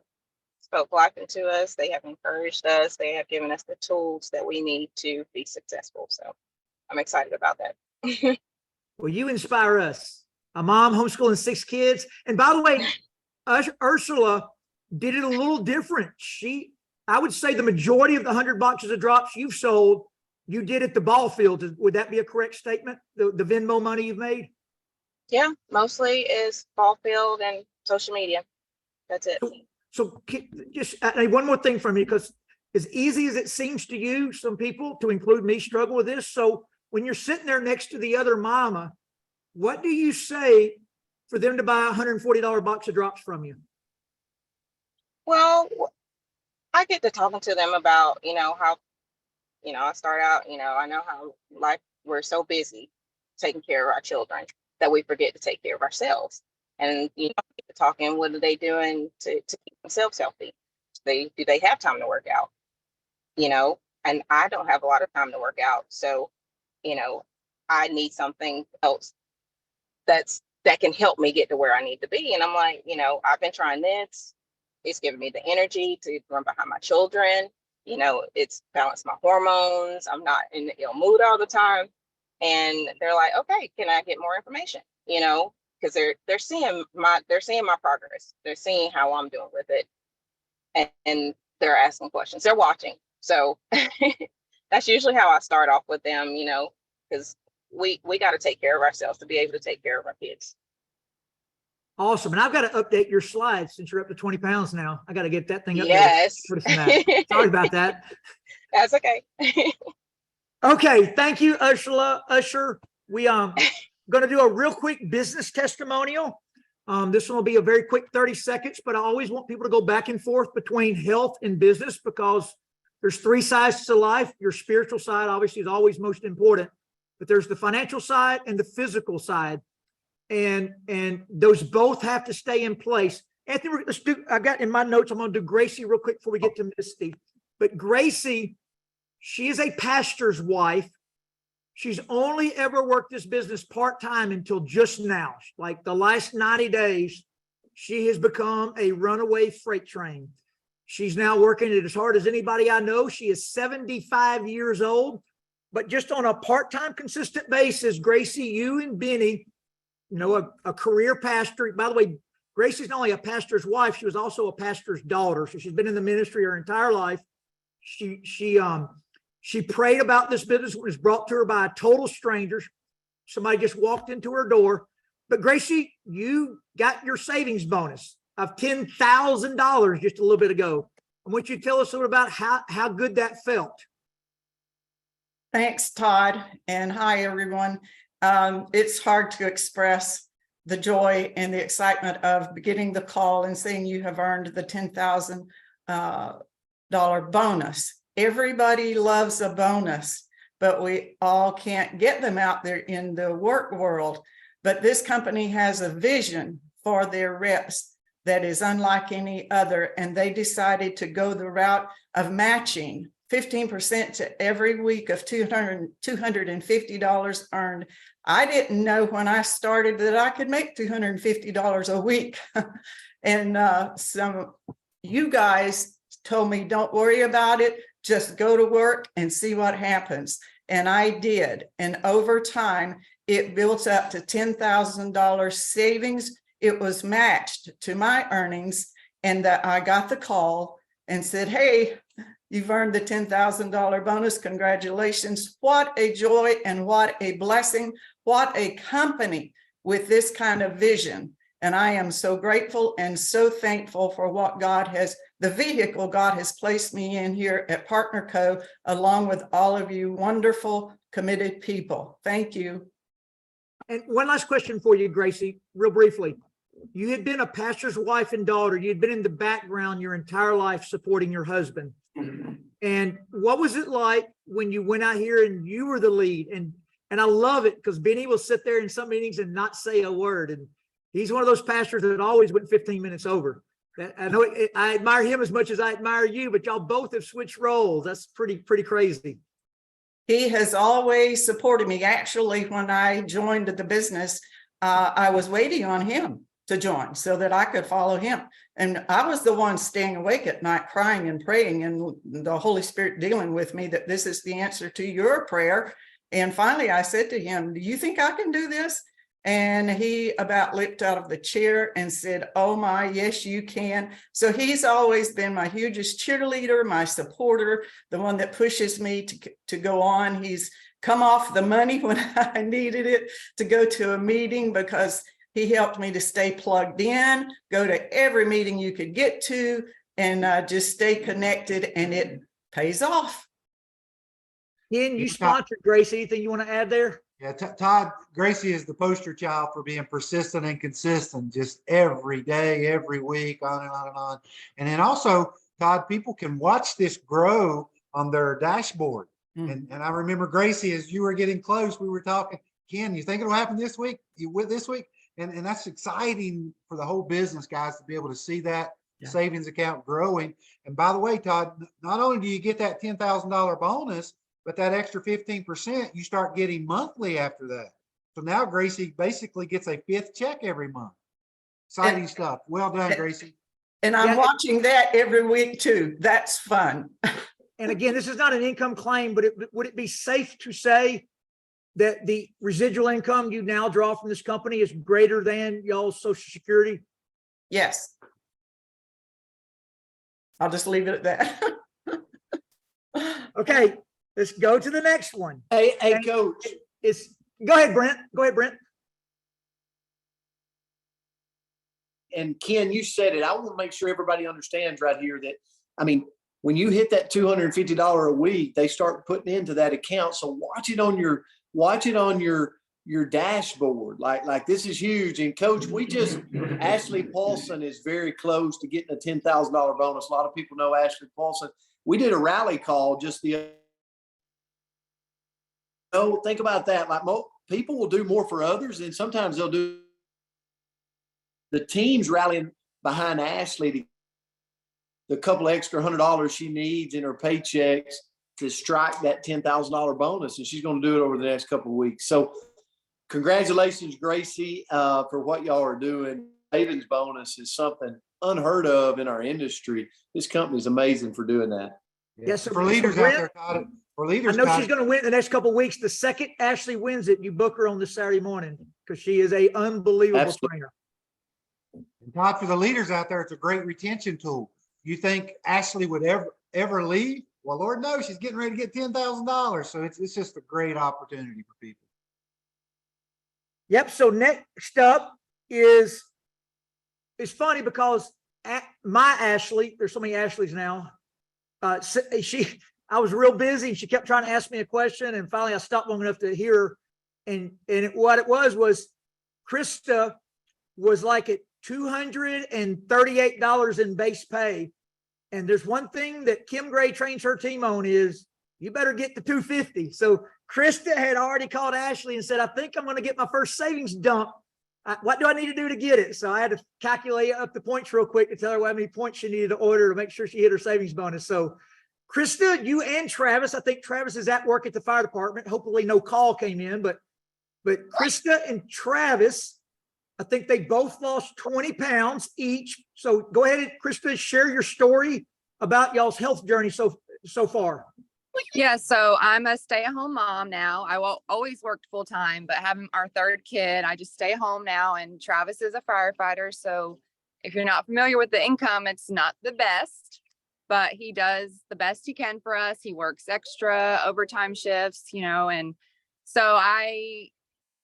spoke life into us. They have encouraged us. They have given us the tools that we need to be successful. So I'm excited about that. Well, you inspire us. A mom homeschooling 6 kids. And by the way, Ursula did it a little different. I would say the majority of the 100 boxes of drops you've sold, you did at the ball field. Would that be a correct statement? The Venmo money you've made? Yeah, mostly is ball field and social media. That's it. So just one more thing from you, because as easy as it seems to you, some people, to include me, struggle with this. So when you're sitting there next to the other mama, what do you say for them to buy a $140 box of drops from you? Well, I get to talking to them about, how, I start out, I know how life, we're so busy taking care of our children that we forget to take care of ourselves. And, talking, what are they doing to keep themselves healthy? Do they have time to work out? And I don't have a lot of time to work out. So, I need something else that can help me get to where I need to be. And I'm like, I've been trying this. It's giving me the energy to run behind my children. It's balanced my hormones. I'm not in the ill mood all the time. And they're like, okay, can I get more information? Because they're seeing my progress. They're seeing how I'm doing with it. And they're asking questions. They're watching. So that's usually how I start off with them, because we got to take care of ourselves to be able to take care of our kids. Awesome. And I've got to update your slides since you're up to 20 pounds now. I got to get that thing up. Yes. There. Sorry about that. That's okay. Okay. Thank you, Usher. We going to do a real quick business testimonial. This one will be a very quick 30 seconds, but I always want people to go back and forth between health and business, because there's 3 sides to life. Your spiritual side obviously is always most important, but there's the financial side and the physical side. And those both have to stay in place. Anthony, I got in my notes, I'm going to do Gracie real quick before we get to Misty. But Gracie, she is a pastor's wife. She's only ever worked this business part-time until just now. Like the last 90 days, she has become a runaway freight train. She's now working it as hard as anybody I know. She is 75 years old, but just on a part-time consistent basis, Gracie, you and Benny, a career pastor. By the way, Gracie's not only a pastor's wife, she was also a pastor's daughter. So she's been in the ministry her entire life. She prayed about this business when it was brought to her by a total stranger. Somebody just walked into her door. But Gracie, you got your savings bonus of $10,000 just a little bit ago. I want you to tell us a little about how good that felt. Thanks, Todd. And hi, everyone. It's hard to express the joy and the excitement of getting the call and saying you have earned the $10,000 bonus. Everybody loves a bonus, but we all can't get them out there in the work world. But this company has a vision for their reps that is unlike any other, and they decided to go the route of matching 15% to every week of $250 earned. I didn't know when I started that I could make $250 a week. And some you guys told me, don't worry about it, just go to work and see what happens. And I did. And over time, it built up to $10,000 savings. It was matched to my earnings. And that I got the call and said, hey, you've earned the $10,000 bonus. Congratulations. What a joy and what a blessing. What a company with this kind of vision. And I am so grateful and so thankful for what the vehicle God has placed me in here at Partner Co., along with all of you wonderful, committed people. Thank you. And one last question for you, Gracie, real briefly. You had been a pastor's wife and daughter. You'd been in the background your entire life supporting your husband. And what was it like when you went out here and you were the lead. And I love it because Benny will sit there in some meetings and not say a word. And he's one of those pastors that always went 15 minutes over. I know I admire him as much as I admire you, but y'all both have switched roles. That's pretty crazy. He has always supported me. Actually, when I joined the business, I was waiting on him to join so that I could follow him. And I was the one staying awake at night, crying and praying, and the Holy Spirit dealing with me that this is the answer to your prayer. And finally, I said to him, do you think I can do this? And he about leaped out of the chair and said, oh my, yes, you can. So he's always been my hugest cheerleader, my supporter, the one that pushes me to go on. He's come off the money when I needed it to go to a meeting because he helped me to stay plugged in, go to every meeting you could get to, and just stay connected, and it pays off. Ken, you sponsored Gracie. Anything you want to add there? Yeah, Todd, Gracie is the poster child for being persistent and consistent, just every day, every week, on and on and on. And then also, Todd, people can watch this grow on their dashboard. And I remember, Gracie, as you were getting close, we were talking, Ken, you think it'll happen this week? This week? And that's exciting for the whole business, guys, to be able to see that savings account growing. And by the way, Todd, not only do you get that $10,000 bonus, but that extra 15% you start getting monthly after that. So now Gracie basically gets a 5th check every month. Exciting stuff. Well done, Gracie. And I'm watching that every week too. That's fun. And again, this is not an income claim, but would it be safe to say that the residual income you now draw from this company is greater than y'all's Social Security? Yes. I'll just leave it at that. Okay, let's go to the next one. Hey, Coach. Go ahead, Brent. Go ahead, Brent. And Ken, you said it. I want to make sure everybody understands right here that, I mean, when you hit that $250 a week, they start putting into that account. So watch it on your dashboard. Like this is huge. And Coach, Ashley Paulson is very close to getting a $10,000 bonus. A lot of people know Ashley Paulson. We did a rally call just think about that. Like people will do more for others, and sometimes they'll do. The team's rallying behind Ashley to the couple of extra $100 she needs in her paychecks to strike that $10,000 bonus, and she's going to do it over the next couple of weeks. So, congratulations, Gracie, for what y'all are doing. Savings bonus is something unheard of in our industry. This company is amazing for doing that. Yes, for leaders out there, Todd. For leaders, I know she's going to win the next couple of weeks. The second Ashley wins it, you book her on this Saturday morning because she is a unbelievable trainer. And Todd, for the leaders out there, it's a great retention tool. You think Ashley would ever leave? Well, Lord knows she's getting ready to get $10,000. So it's just a great opportunity for people. Yep. So next up is, it's funny because my Ashley, there's so many Ashleys now. I was real busy and she kept trying to ask me a question, and finally I stopped long enough to hear her. What it was Krysta was like at $238 in base pay. And there's one thing that Kim Gray trains her team on is you better get to 250. So Krysta had already called Ashley and said, I think I'm going to get my first savings dump. What do I need to do to get it? So I had to calculate up the points real quick to tell her how many points she needed to order to make sure she hit her savings bonus. So Krysta, you and Travis, I think Travis is at work at the fire department. Hopefully no call came in, but Krysta and Travis, I think they both lost 20 pounds each. So go ahead and Krysta, share your story about y'all's health journey so far. Yeah, so I'm a stay-at-home mom now. I always worked full-time, but having our 3rd kid, I just stay home now. And Travis is a firefighter. So if you're not familiar with the income, it's not the best, but he does the best he can for us. He works extra overtime shifts, and so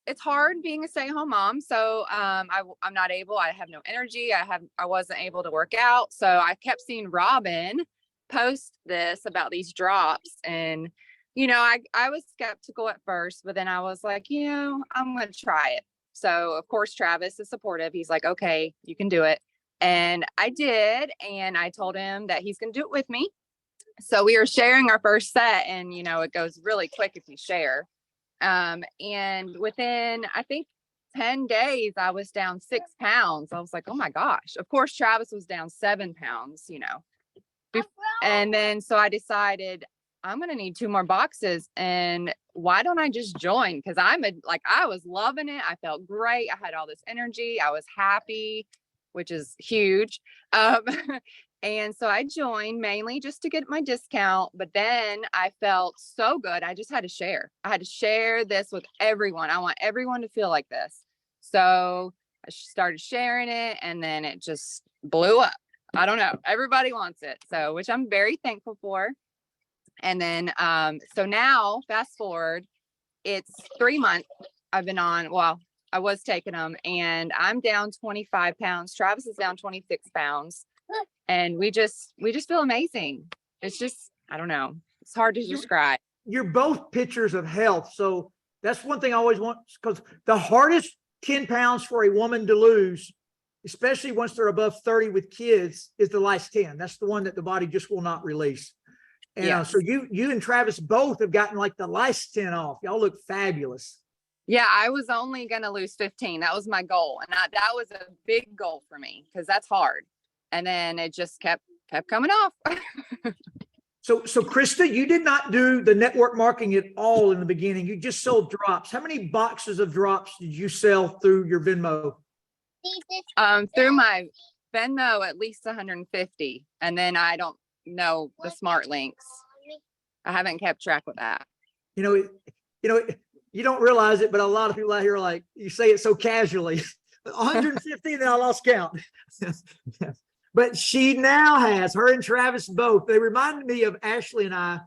it's hard being a stay-at-home mom. So I'm not able, I have no energy. I wasn't able to work out. So I kept seeing Robin post this about these drops, and I was skeptical at first, but then I was like, I'm going to try it. So of course Travis is supportive. He's like, okay, you can do it. And I did, and I told him that he's going to do it with me. So we were sharing our first set, and you know, it goes really quick if you share. And within, I think, 10 days, I was down 6 pounds. I was like, oh my gosh. Of course, Travis was down 7 pounds, you know. And then so I decided I'm going to need 2 more boxes. And why don't I just join? Because I was loving it. I felt great. I had all this energy. I was happy, which is huge. And so I joined mainly just to get my discount. But then I felt so good. I just had to share. I had to share this with everyone. I want everyone to feel like this. So I started sharing it, and then it just blew up. I don't know. Everybody wants it. So, which I'm very thankful for. And then, so now fast forward, it's 3 months I've been on, well, I was taking them, and I'm down 25 pounds. Travis is down 26 pounds, and we just feel amazing. It's just, I don't know. It's hard to describe. You're both pictures of health. So that's one thing I always want, because the hardest 10 pounds for a woman to lose, especially once they're above 30 with kids, is the last 10. That's the one that the body just will not release. And Yes. so you and Travis both have gotten like the last 10 off. Y'all look fabulous. Yeah, I was only going to lose 15. That was my goal. And that was a big goal for me, because that's hard. And then it just kept coming off. So Krysta, you did not do the network marketing at all in the beginning. You just sold drops. How many boxes of drops did you sell through your Venmo? Through my Venmo, at least 150. And then I don't know the smart links. I haven't kept track of that. You know, you don't realize it, but a lot of people out here are like, you say it so casually, 150, and then I lost count. But she now has, her and Travis both, they reminded me of Ashley and I,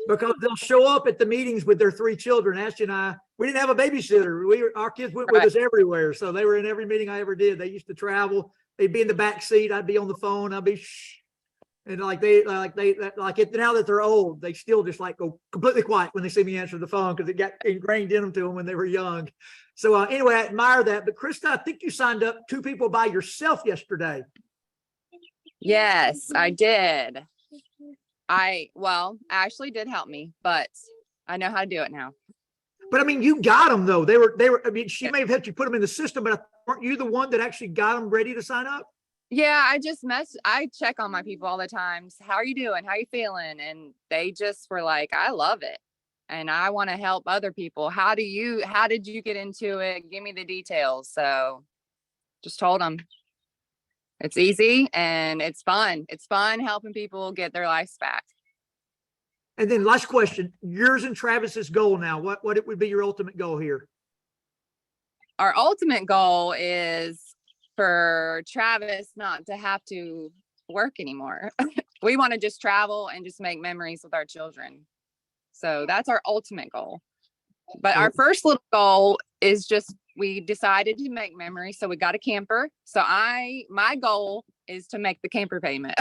because they'll show up at the meetings with their 3 children. Ashley and I, we didn't have a babysitter. Our kids went with us everywhere. So they were in every meeting I ever did. They used to travel. They'd be in the back seat. I'd be on the phone. I'd be shh. And now that they're old, they still just like go completely quiet when they see me answer the phone, because it got ingrained in them to them when they were young. So anyway, I admire that. But Krysta, I think you signed up 2 people by yourself yesterday. Yes, I did. Ashley did help me, but I know how to do it now. But I mean, you got them though. They were, I mean, she may have helped you put them in the system, but weren't you the one that actually got them ready to sign up? Yeah, I check on my people all the time. How are you doing? How are you feeling? And they just were like, I love it. And I want to help other people. How did you get into it? Give me the details. So just told them it's easy and it's fun. It's fun helping people get their lives back. And then last question, yours and Travis's goal now, what it would be your ultimate goal here? Our ultimate goal is for Travis not to have to work anymore. We want to just travel and just make memories with our children. So that's our ultimate goal. But our first little goal is just, we decided to make memories. So we got a camper. So my goal is to make the camper payment.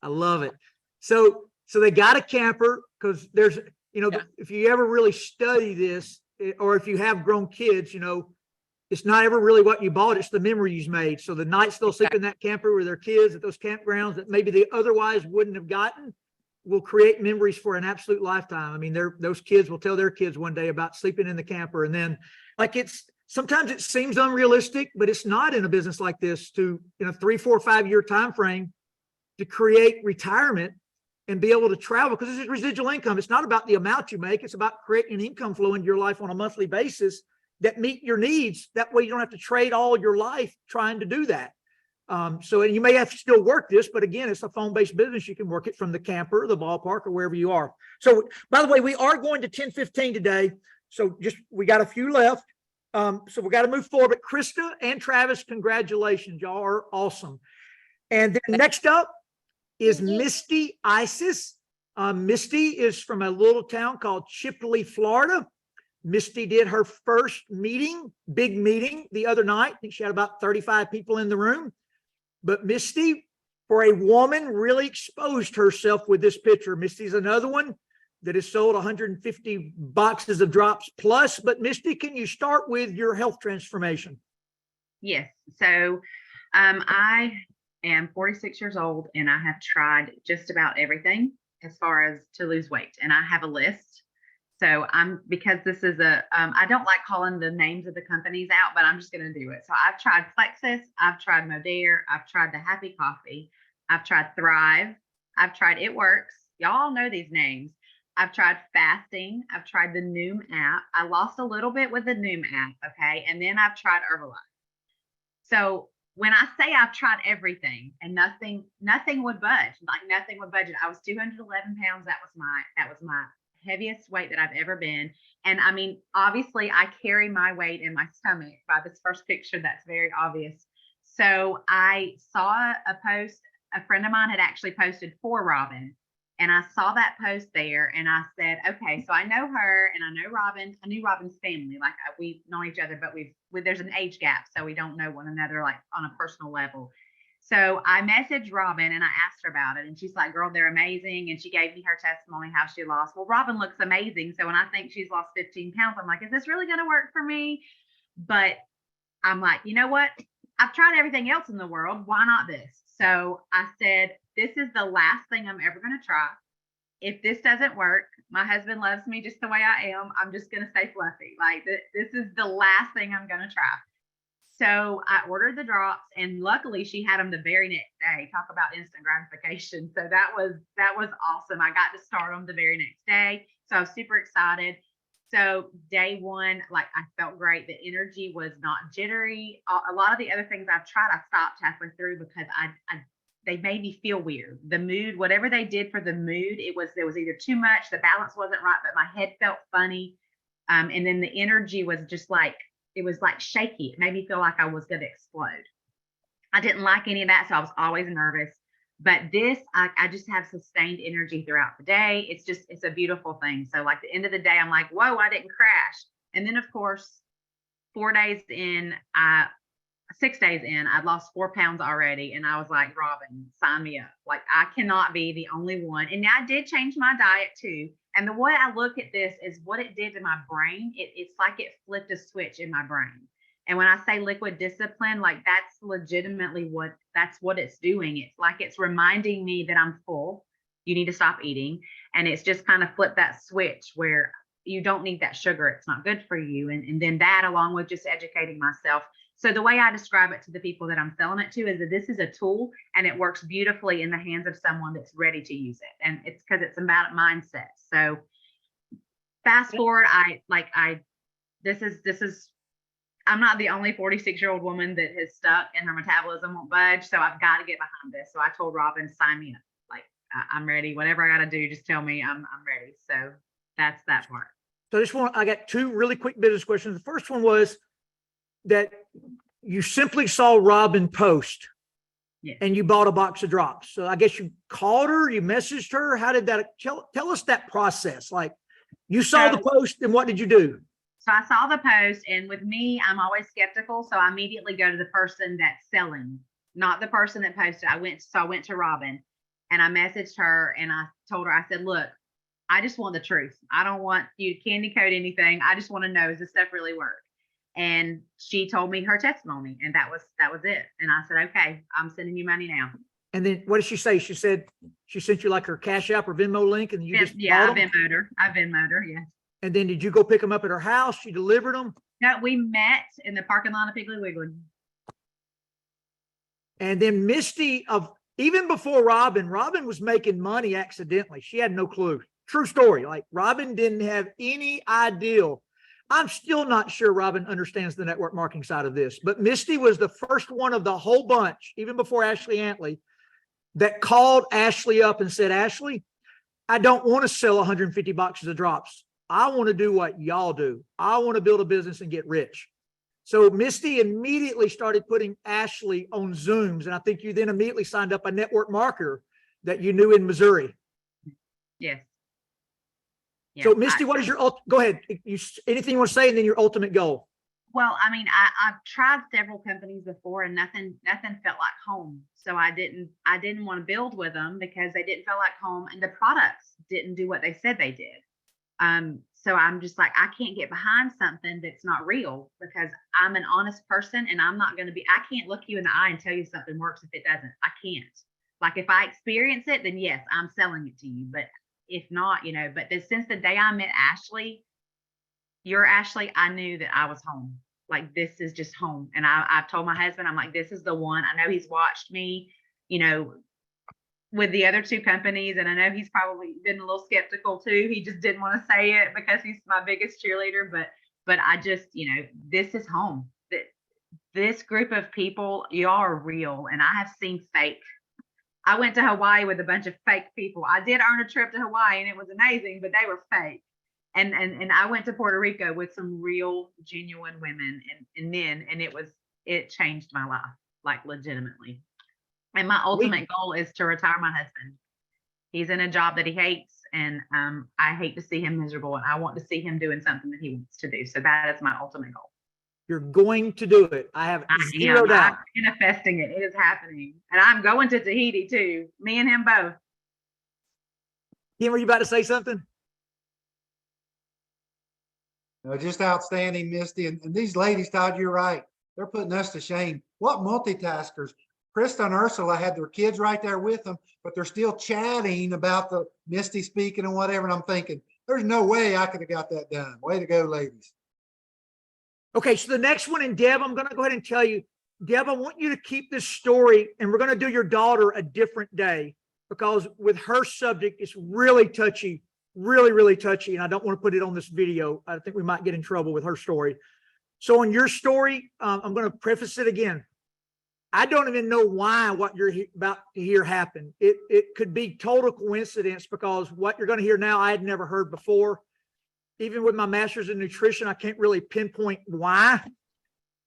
I love it. So they got a camper, because there's, if you ever really study this, or if you have grown kids, it's not ever really what you bought, it's the memories made. So the nights they'll sleep in that camper with their kids at those campgrounds that maybe they otherwise wouldn't have gotten, will create memories for an absolute lifetime. I mean, those kids will tell their kids one day about sleeping in the camper. And then sometimes it seems unrealistic, but it's not in a business like this to, in a 3, 4, 5 year time frame, to create retirement and be able to travel, because this is residual income. It's not about the amount you make. It's about creating an income flow into your life on a monthly basis that meet your needs. That way you don't have to trade all your life trying to do that. So you may have to still work this, but again, it's a phone-based business. You can work it from the camper, the ballpark, or wherever you are. So by the way, we are going to 10:15 today. So we got a few left. So we got to move forward, but Krysta and Travis, congratulations. Y'all are awesome. And then next up is Misty Isis. Misty is from a little town called Chipley, Florida. Misty did her first big meeting the other night. I think she had about 35 people in the room. But Misty, for a woman, really exposed herself with this picture. Misty's another one that has sold 150 boxes of drops plus. But Misty, can you start with your health transformation? Yes. So I am 46 years old and I have tried just about everything as far as to lose weight. And I have a list. So because this is I don't like calling the names of the companies out, but I'm just going to do it. So I've tried Plexus, I've tried Modere, I've tried the Happy Coffee, I've tried Thrive, I've tried It Works. Y'all know these names. I've tried fasting. I've tried the Noom app. I lost a little bit with the Noom app. Okay. And then I've tried Herbalife. So when I say I've tried everything and nothing would budge, like nothing would budge. I was 211 pounds. That was my heaviest weight that I've ever been. And I mean, obviously I carry my weight in my stomach. By this first picture, that's very obvious. So I saw a post, a friend of mine had actually posted for Robin. And I saw that post there and I said, okay, so I know her and I know Robin. I knew Robin's family. Like we've known each other, but there's an age gap. So we don't know one another like on a personal level. So I messaged Robin and I asked her about it. And she's like, girl, they're amazing. And she gave me her testimony, how she lost. Well, Robin looks amazing. So when I think she's lost 15 pounds, I'm like, is this really going to work for me? But I'm like, you know what? I've tried everything else in the world. Why not this? So I said, this is the last thing I'm ever going to try. If this doesn't work, my husband loves me just the way I am. I'm just going to stay fluffy. Like this is the last thing I'm going to try. So I ordered the drops and luckily she had them the very next day. Talk about instant gratification. So that was awesome. I got to start them the very next day. So I was super excited. So day one, like I felt great. The energy was not jittery. A lot of the other things I've tried, I stopped halfway through because they made me feel weird. The mood, whatever they did for the mood, there was either too much, the balance wasn't right, but my head felt funny. And then the energy was just like, it was like shaky. It made me feel like I was going to explode. I didn't like any of that. So I was always nervous. But this, I just have sustained energy throughout the day. It's a beautiful thing. So like the end of the day, I'm like, whoa, I didn't crash. And then of course, 6 days in, I'd lost 4 pounds already. And I was like, Robin, sign me up. Like I cannot be the only one. And I did change my diet too. And the way I look at this is what it did to my brain. It's like it flipped a switch in my brain. And when I say liquid discipline, like that's legitimately what it's doing. It's like it's reminding me that I'm full. You need to stop eating. And it's just kind of flipped that switch where you don't need that sugar. It's not good for you. And then that along with just educating myself. So the way I describe it to the people that I'm selling it to is that this is a tool and it works beautifully in the hands of someone that's ready to use it. And it's because it's about mindset. So fast forward, I'm not the only 46-year-old woman that has stuck and her metabolism won't budge. So I've got to get behind this. So I told Robin, sign me up. Like I'm ready. Whatever I got to do, just tell me I'm ready. So that's that part. So I got two really quick business questions. The first one was that you simply saw Robin post and you bought a box of drops. So I guess you called her, you messaged her. How did that, tell us that process. Like you saw the post and what did you do? So I saw the post and with me, I'm always skeptical. So I immediately go to the person that's selling, not the person that posted. I went to Robin and I messaged her and I told her, I said, look, I just want the truth. I don't want you to candy coat anything. I just want to know, does this stuff really work? And she told me her testimony and that was it. And I said, okay, I'm sending you money now. And then what did she say? She said she sent you like her Cash App or Venmo link and you just I Venmo'd her. Yeah. And then did you go pick them up at her house? She delivered them? No, we met in the parking lot of Piggly Wiggly. And then Misty, even before Robin was making money accidentally. She had no clue. True story. Like Robin didn't have any idea. I'm still not sure Robin understands the network marketing side of this, but Misty was the first one of the whole bunch, even before Ashley Antley, that called Ashley up and said, Ashley, I don't want to sell 150 boxes of drops. I want to do what y'all do. I want to build a business and get rich. So Misty immediately started putting Ashley on Zooms. And I think you then immediately signed up a network marketer that you knew in Missouri. Yes. Yeah, so Misty, what is your, go ahead. Anything you want to say and then your ultimate goal? Well, I mean, I've tried several companies before and nothing felt like home. So I didn't want to build with them because they didn't feel like home and the products didn't do what they said they did. So I'm just like, I can't get behind something that's not real, because I'm an honest person, and I'm not going to be, I can't look you in the eye and tell you something works if it doesn't. I can't. Like, if I experience it, then yes, I'm selling it to you. But if not, but since the day I met Ashley, your Ashley, I knew that I was home. Like, this is just home. And I've told my husband, I'm like, this is the one. I know he's watched me, with the other two companies. And I know he's probably been a little skeptical too. He just didn't want to say it because he's my biggest cheerleader. But I just, this is home. This group of people, y'all are real. And I have seen fake. I went to Hawaii with a bunch of fake people. I did earn a trip to Hawaii, and it was amazing, but they were fake. And I went to Puerto Rico with some real, genuine women and men, and it changed my life, like, legitimately. And my ultimate goal is to retire my husband. He's in a job that he hates, and I hate to see him miserable, and I want to see him doing something that he wants to do. So that is my ultimate goal. You're going to do it. I have zero doubt. I'm manifesting it. It is happening. And I'm going to Tahiti too. Me and him both. Kim, were you about to say something? No, just outstanding, Misty. And these ladies, Todd, you're right. They're putting us to shame. What multitaskers? Krysta and Ursula had their kids right there with them, but they're still chatting about the Misty speaking and whatever. And I'm thinking, there's no way I could have got that done. Way to go, ladies. Okay, so the next one, and Deb, I'm going to go ahead and tell you, Deb, I want you to keep this story, and we're going to do your daughter a different day, because with her subject, it's really touchy, really, really touchy, and I don't want to put it on this video. I think we might get in trouble with her story. So on your story, I'm going to preface it again. I don't even know why what you're about to hear happened. It could be total coincidence, because what you're going to hear now, I had never heard before. Even with my master's in nutrition, I can't really pinpoint why.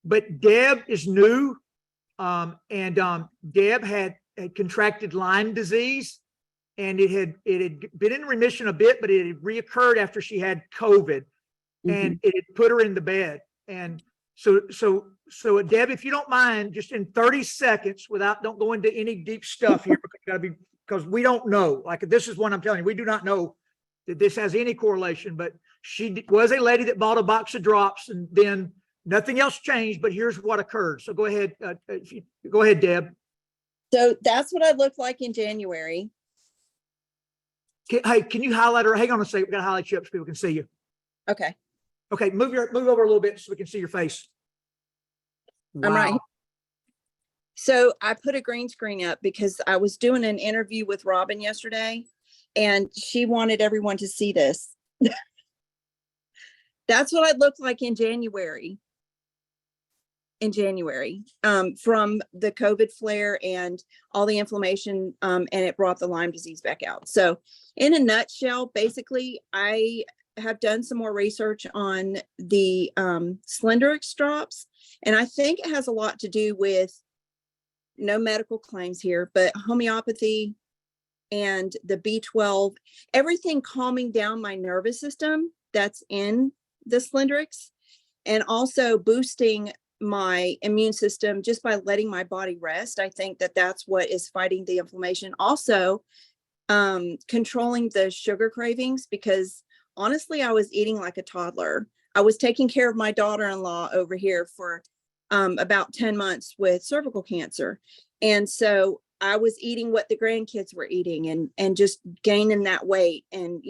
But Deb is new, and Deb had contracted Lyme disease, and it had been in remission a bit, but it had reoccurred after she had COVID, and it had put her in the bed. And so Deb, if you don't mind, just in 30 seconds, don't go into any deep stuff here, because we don't know. Like, this is what I'm telling you, we do not know that this has any correlation, but she was a lady that bought a box of drops, and then nothing else changed. But here's what occurred. So go ahead, go ahead, Deb. So that's what I looked like in January. Hey, can you highlight her? Hang on a second. We got to highlight you up so people can see you. Okay. Okay, move over a little bit so we can see your face. Wow. I'm right here. So I put a green screen up because I was doing an interview with Robin yesterday, and she wanted everyone to see this. That's what I looked like in January. From the COVID flare and all the inflammation, and it brought the Lyme disease back out. So in a nutshell, basically, I have done some more research on the Slendrix drops, and I think it has a lot to do with, no medical claims here, but homeopathy and the B12, everything calming down my nervous system that's in the Slendrix, and also boosting my immune system just by letting my body rest. I think that that's what is fighting the inflammation. Also, controlling the sugar cravings, because honestly, I was eating like a toddler. I was taking care of my daughter-in-law over here for about 10 months with cervical cancer. And so I was eating what the grandkids were eating and just gaining that weight. And,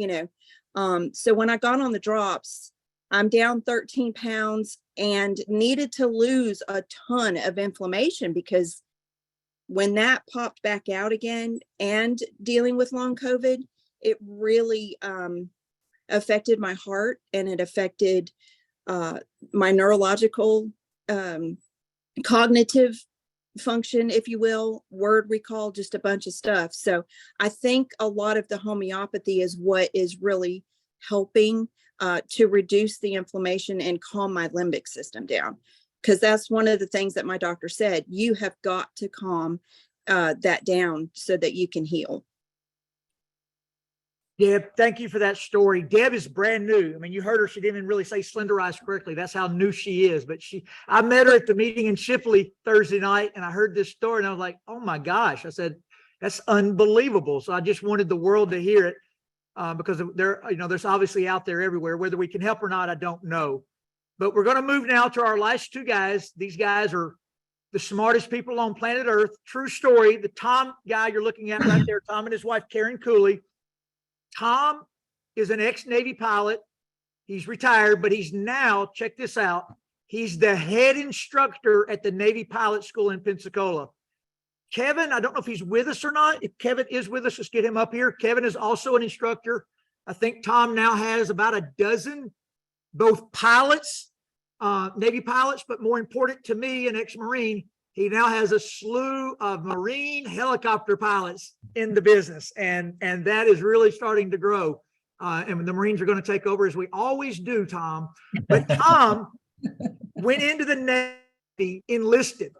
so when I got on the drops, I'm down 13 pounds and needed to lose a ton of inflammation, because when that popped back out again and dealing with long COVID, it really affected my heart, and it affected my neurological, cognitive function, if you will, word recall, just a bunch of stuff. So I think a lot of the homeopathy is what is really helping to reduce the inflammation and calm my limbic system down, because that's one of the things that my doctor said. You have got to calm that down so that you can heal. Deb, thank you for that story. Deb is brand new. I mean, you heard her. She didn't even really say Slenderize correctly. That's how new she is. But I met her at the meeting in Shipley Thursday night, and I heard this story, and I was like, oh my gosh. I said, that's unbelievable. So I just wanted the world to hear it. because there's obviously out there everywhere. Whether we can help or not, I don't know. But we're going to move now to our last two guys. These guys are the smartest people on planet Earth. True story. The Tom guy you're looking at right there, Tom and his wife, Karen Cooley. Tom is an ex-Navy pilot. He's retired, but he's now, check this out, he's the head instructor at the Navy Pilot School in Pensacola. Kevin, I don't know if he's with us or not. If Kevin is with us, let's get him up here. Kevin is also an instructor. I think Tom now has about a dozen, both pilots, Navy pilots, but more important to me, an ex-Marine, he now has a slew of Marine helicopter pilots in the business. And that is really starting to grow. And the Marines are going to take over, as we always do, Tom. But Tom went into the Navy, enlisted.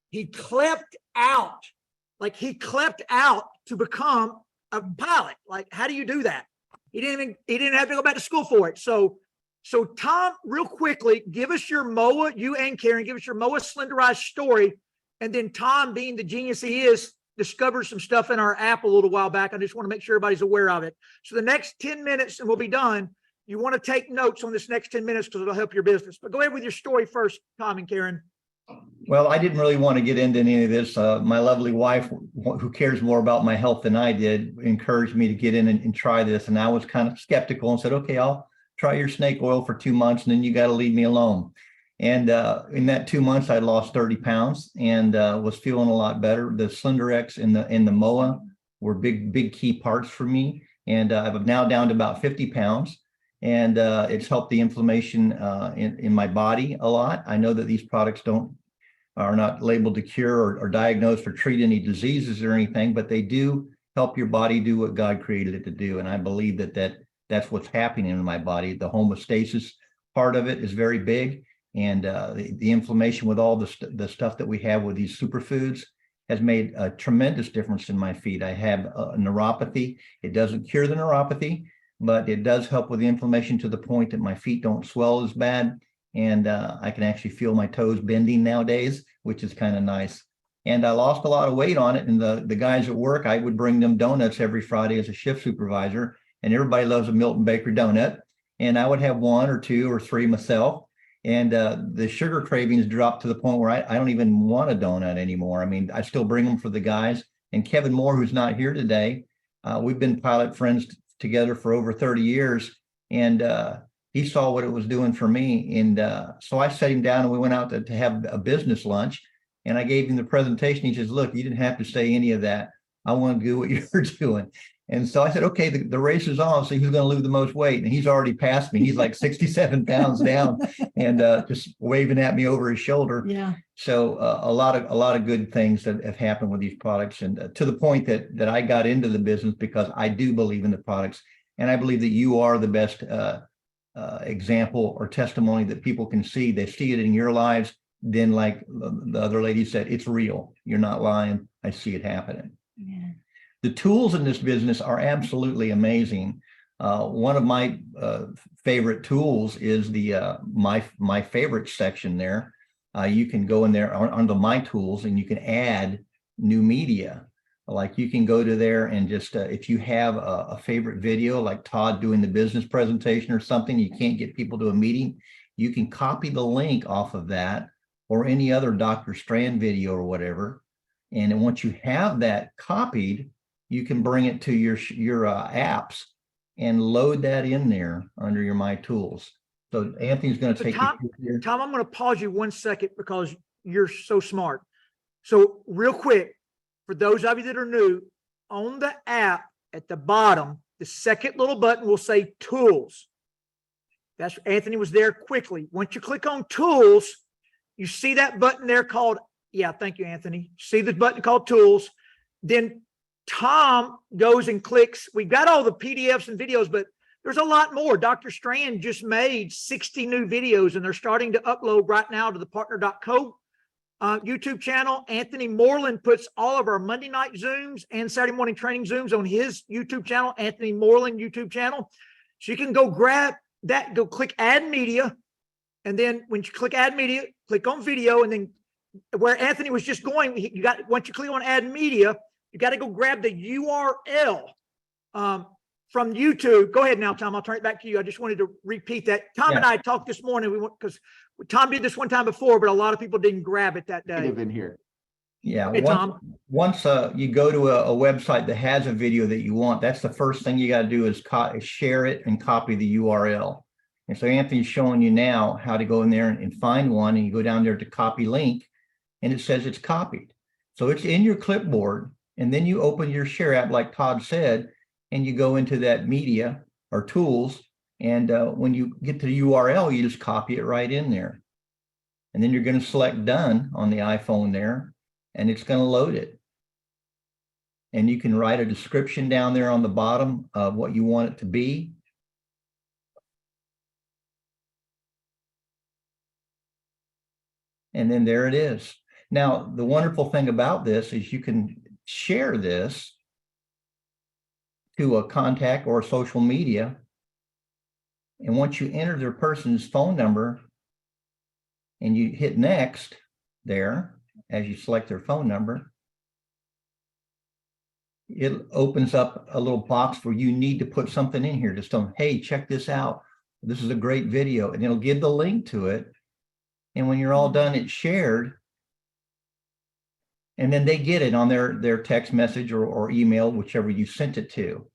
He clept out to become a pilot. Like, how do you do that? He didn't have to go back to school for it. So Tom, real quickly, give us your MOA, you and Karen, give us your MOA slenderized story. And then Tom, being the genius he is, discovered some stuff in our app a little while back. I just want to make sure everybody's aware of it. So the next 10 minutes, and we'll be done. You want to take notes on this next 10 minutes because it'll help your business. But go ahead with your story first, Tom and Karen. Well, I didn't really want to get into any of this. My lovely wife, who cares more about my health than I did, encouraged me to get in and try this. And I was kind of skeptical and said, okay, I'll try your snake oil for 2 months, and then you got to leave me alone. And in that 2 months, I lost 30 pounds and was feeling a lot better. The Slenderex and the MOA were big key parts for me. And I'm now down to about 50 pounds. And it's helped the inflammation in my body a lot. I know that these products are not labeled to cure or diagnose or treat any diseases or anything, but they do help your body do what God created it to do. And I believe that's what's happening in my body. The homeostasis part of it is very big. And the inflammation with all the stuff that we have with these superfoods has made a tremendous difference in my feet. I have a neuropathy. It doesn't cure the neuropathy, but it does help with the inflammation to the point that my feet don't swell as bad. And I can actually feel my toes bending nowadays, which is kind of nice. And I lost a lot of weight on it. And the guys at work, I would bring them donuts every Friday as a shift supervisor. And everybody loves a Milton Baker donut. And I would have 1 or 2 or 3 myself. And the sugar cravings dropped to the point where I don't even want a donut anymore. I mean, I still bring them for the guys. And Kevin Moore, who's not here today, we've been pilot friends together for over 30 years. And he saw what it was doing for me. And so I sat him down and we went out to have a business lunch. And I gave him the presentation. He says, look, you didn't have to say any of that. I want to do what you're doing. And so I said, okay, the race is on. So who's going to lose the most weight? And he's already passed me. He's like 67 pounds down and just waving at me over his shoulder. Yeah. So a lot of good things that have happened with these products, and to the point that I got into the business because I do believe in the products. And I believe that you are the best example or testimony that people can see. They see it in your lives. Then, like the other lady said, it's real. You're not lying. I see it happening. Yeah. The tools in this business are absolutely amazing. One of my favorite tools is the my favorite section there. You can go in there under my tools and you can add new media. Like you can go to there and just if you have a favorite video, like Todd doing the business presentation or something, you can't get people to a meeting, you can copy the link off of that or any other Dr. Strand video or whatever. And then once you have that copied, you can bring it to your apps and load that in there under your My Tools. So Anthony's going to take you through here. Tom, I'm going to pause you 1 second because you're so smart. So real quick, for those of you that are new, on the app at the bottom, the second little button will say Tools. That's Anthony was there quickly. Once you click on Tools, you see that button there called, yeah, thank you, Anthony. See the button called Tools. Then Tom goes and clicks. We've got all the PDFs and videos, but there's a lot more. Dr. Strand just made 60 new videos, and they're starting to upload right now to the partner.co YouTube channel. Anthony Moreland puts all of our Monday night Zooms and Saturday morning training Zooms on his YouTube channel, Anthony Moreland YouTube channel. So you can go grab that, go click Add Media. And then when you click Add Media, click on Video, and then where Anthony was just going, you got, once you click on Add Media, you got to go grab the URL from YouTube. Go ahead now, Tom. I'll turn it back to you. I just wanted to repeat that. Tom and I talked this morning. Because Tom did this one time before, but a lot of people didn't grab it that day. In here. Yeah. Hey, Tom. Once you go to a website that has a video that you want, that's the first thing you got to do is share it and copy the URL. And so Anthony's showing you now how to go in there and find one, and you go down there to copy link, and it says it's copied. So it's in your clipboard, and then you open your share app like Todd said, and you go into that media or tools, and when you get to the URL, you just copy it right in there. And then you're going to select done on the iPhone there, and it's going to load it. And you can write a description down there on the bottom of what you want it to be. And then there it is. Now, the wonderful thing about this is you can share this to a contact or social media. And once you enter their person's phone number and you hit next there, as you select their phone number, it opens up a little box where you need to put something in here to tell them, hey, check this out. This is a great video. And it'll give the link to it. And when you're all done, it's shared. And then they get it on their text message or email, whichever you sent it to.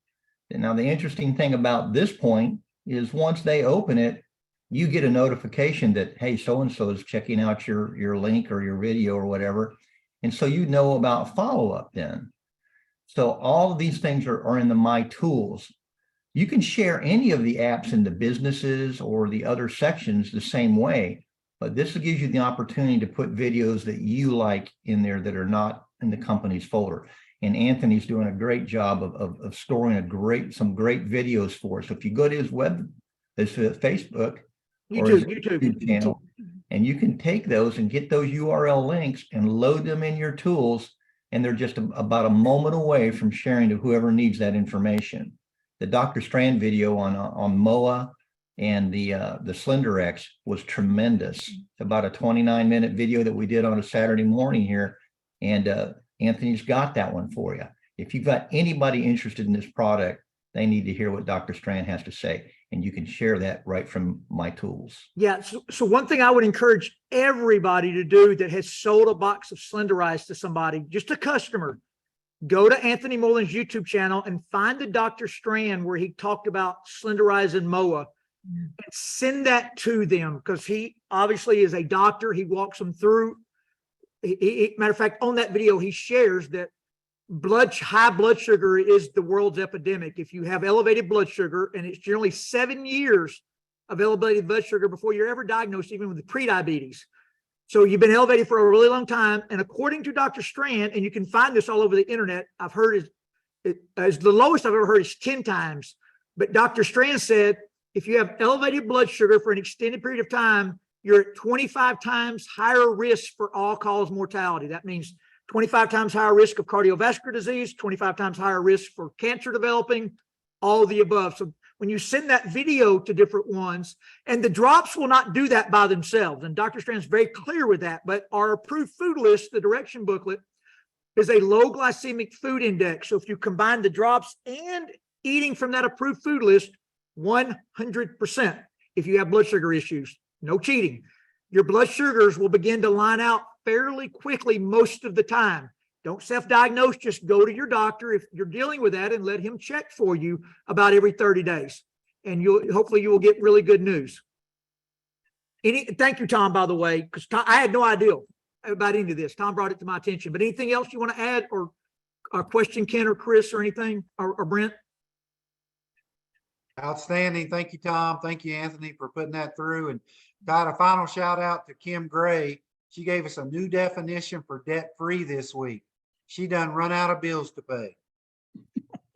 And now, the interesting thing about this point is once they open it, you get a notification that, hey, so-and-so is checking out your link or your video or whatever. And so you know about follow-up then. So all of these things are in the My Tools. You can share any of the apps in the businesses or the other sections the same way. But this gives you the opportunity to put videos that you like in there that are not in the company's folder. And Anthony's doing a great job of storing some great videos for us. So if you go to his Facebook or his YouTube channel, and you can take those and get those URL links and load them in your tools, and they're just about a moment away from sharing to whoever needs that information. The Dr. Strand video on MOA and the SlenderX was tremendous. It's about a 29-minute video that we did on a Saturday morning here, and Anthony's got that one for you. If you've got anybody interested in this product, they need to hear what Dr. Strand has to say, and you can share that right from My Tools. Yeah. So one thing I would encourage everybody to do that has sold a box of Slenderize to somebody, just a customer, go to Anthony Moreland's YouTube channel and find the Dr. Strand where he talked about Slenderize and MOA. And send that to them, because he obviously is a doctor. He walks them through. Matter of fact, on that video, he shares that high blood sugar is the world's epidemic. If you have elevated blood sugar, and it's generally 7 years of elevated blood sugar before you're ever diagnosed, even with prediabetes. So you've been elevated for a really long time. And according to Dr. Strand, and you can find this all over the internet, I've heard as the lowest I've ever heard is 10 times. But Dr. Strand said, if you have elevated blood sugar for an extended period of time, you're at 25 times higher risk for all-cause mortality. That means 25 times higher risk of cardiovascular disease, 25 times higher risk for cancer developing, all the above. So when you send that video to different ones, and the drops will not do that by themselves, and Dr. Strand's very clear with that, but our approved food list, the direction booklet, is a low glycemic food index. So if you combine the drops and eating from that approved food list, 100%. If you have blood sugar issues, no cheating. Your blood sugars will begin to line out fairly quickly most of the time. Don't self-diagnose, just go to your doctor if you're dealing with that and let him check for you about every 30 days. And hopefully you will get really good news. Thank you, Tom, by the way, because I had no idea about any of this. Tom brought it to my attention. But anything else you want to add or question Ken or Chris or anything or Brent? Outstanding. Thank you, Tom. Thank you, Anthony, for putting that through. And got a final shout out to Kim Gray. She gave us a new definition for debt-free this week. She done run out of bills to pay.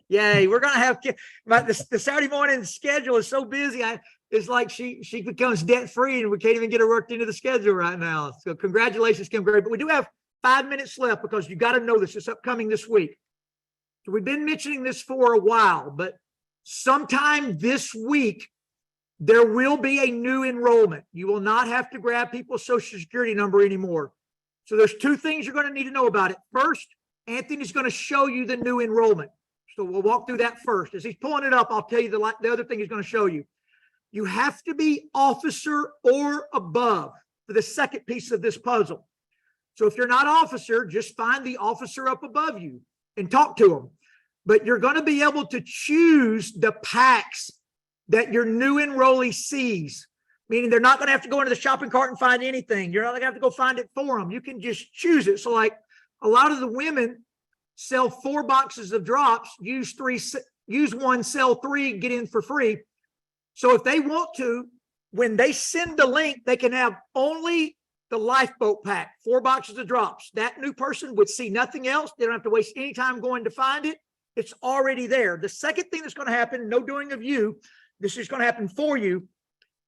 Yay. We're going to have the Saturday morning schedule is so busy. It's like she becomes debt-free and we can't even get her worked into the schedule right now. So congratulations, Kim Gray. But we do have 5 minutes left because you got to know this. It's upcoming this week. So we've been mentioning this for a while, but sometime this week, there will be a new enrollment. You will not have to grab people's social security number anymore. So there's two things you're going to need to know about it. First, Anthony's going to show you the new enrollment. So we'll walk through that first. As he's pulling it up, I'll tell you the other thing he's going to show you. You have to be officer or above for the second piece of this puzzle. So if you're not officer, just find the officer up above you and talk to them. But you're going to be able to choose the packs that your new enrollee sees, meaning they're not going to have to go into the shopping cart and find anything. You're not going to have to go find it for them. You can just choose it. So like a lot of the women sell 4 boxes of drops, use 1, sell 3, get in for free. So if they want to, when they send the link, they can have only the lifeboat pack, 4 boxes of drops. That new person would see nothing else. They don't have to waste any time going to find it. It's already there. The second thing that's going to happen, no doing of you, this is going to happen for you,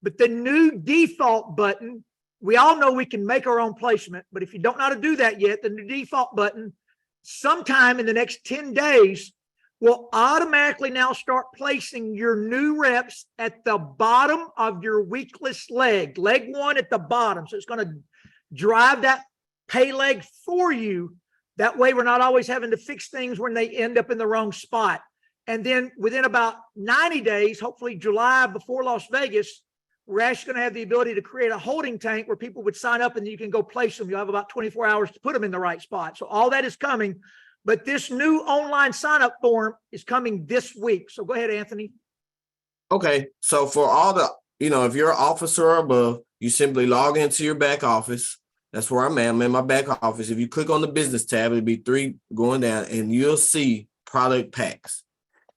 but the new default button, we all know we can make our own placement, but if you don't know how to do that yet, the new default button, sometime in the next 10 days, will automatically now start placing your new reps at the bottom of your weakless leg 1 at the bottom. So it's going to drive that pay leg for you. That way we're not always having to fix things when they end up in the wrong spot. And then within about 90 days, hopefully July before Las Vegas, we're actually going to have the ability to create a holding tank where people would sign up and you can go place them. You'll have about 24 hours to put them in the right spot. So all that is coming. But this new online sign-up form is coming this week. So go ahead, Anthony. Okay. So for all the, if you're an officer or above, you simply log into your back office. That's where I'm at. I'm in my back office. If you click on the business tab, it'll be 3 going down and you'll see product packs.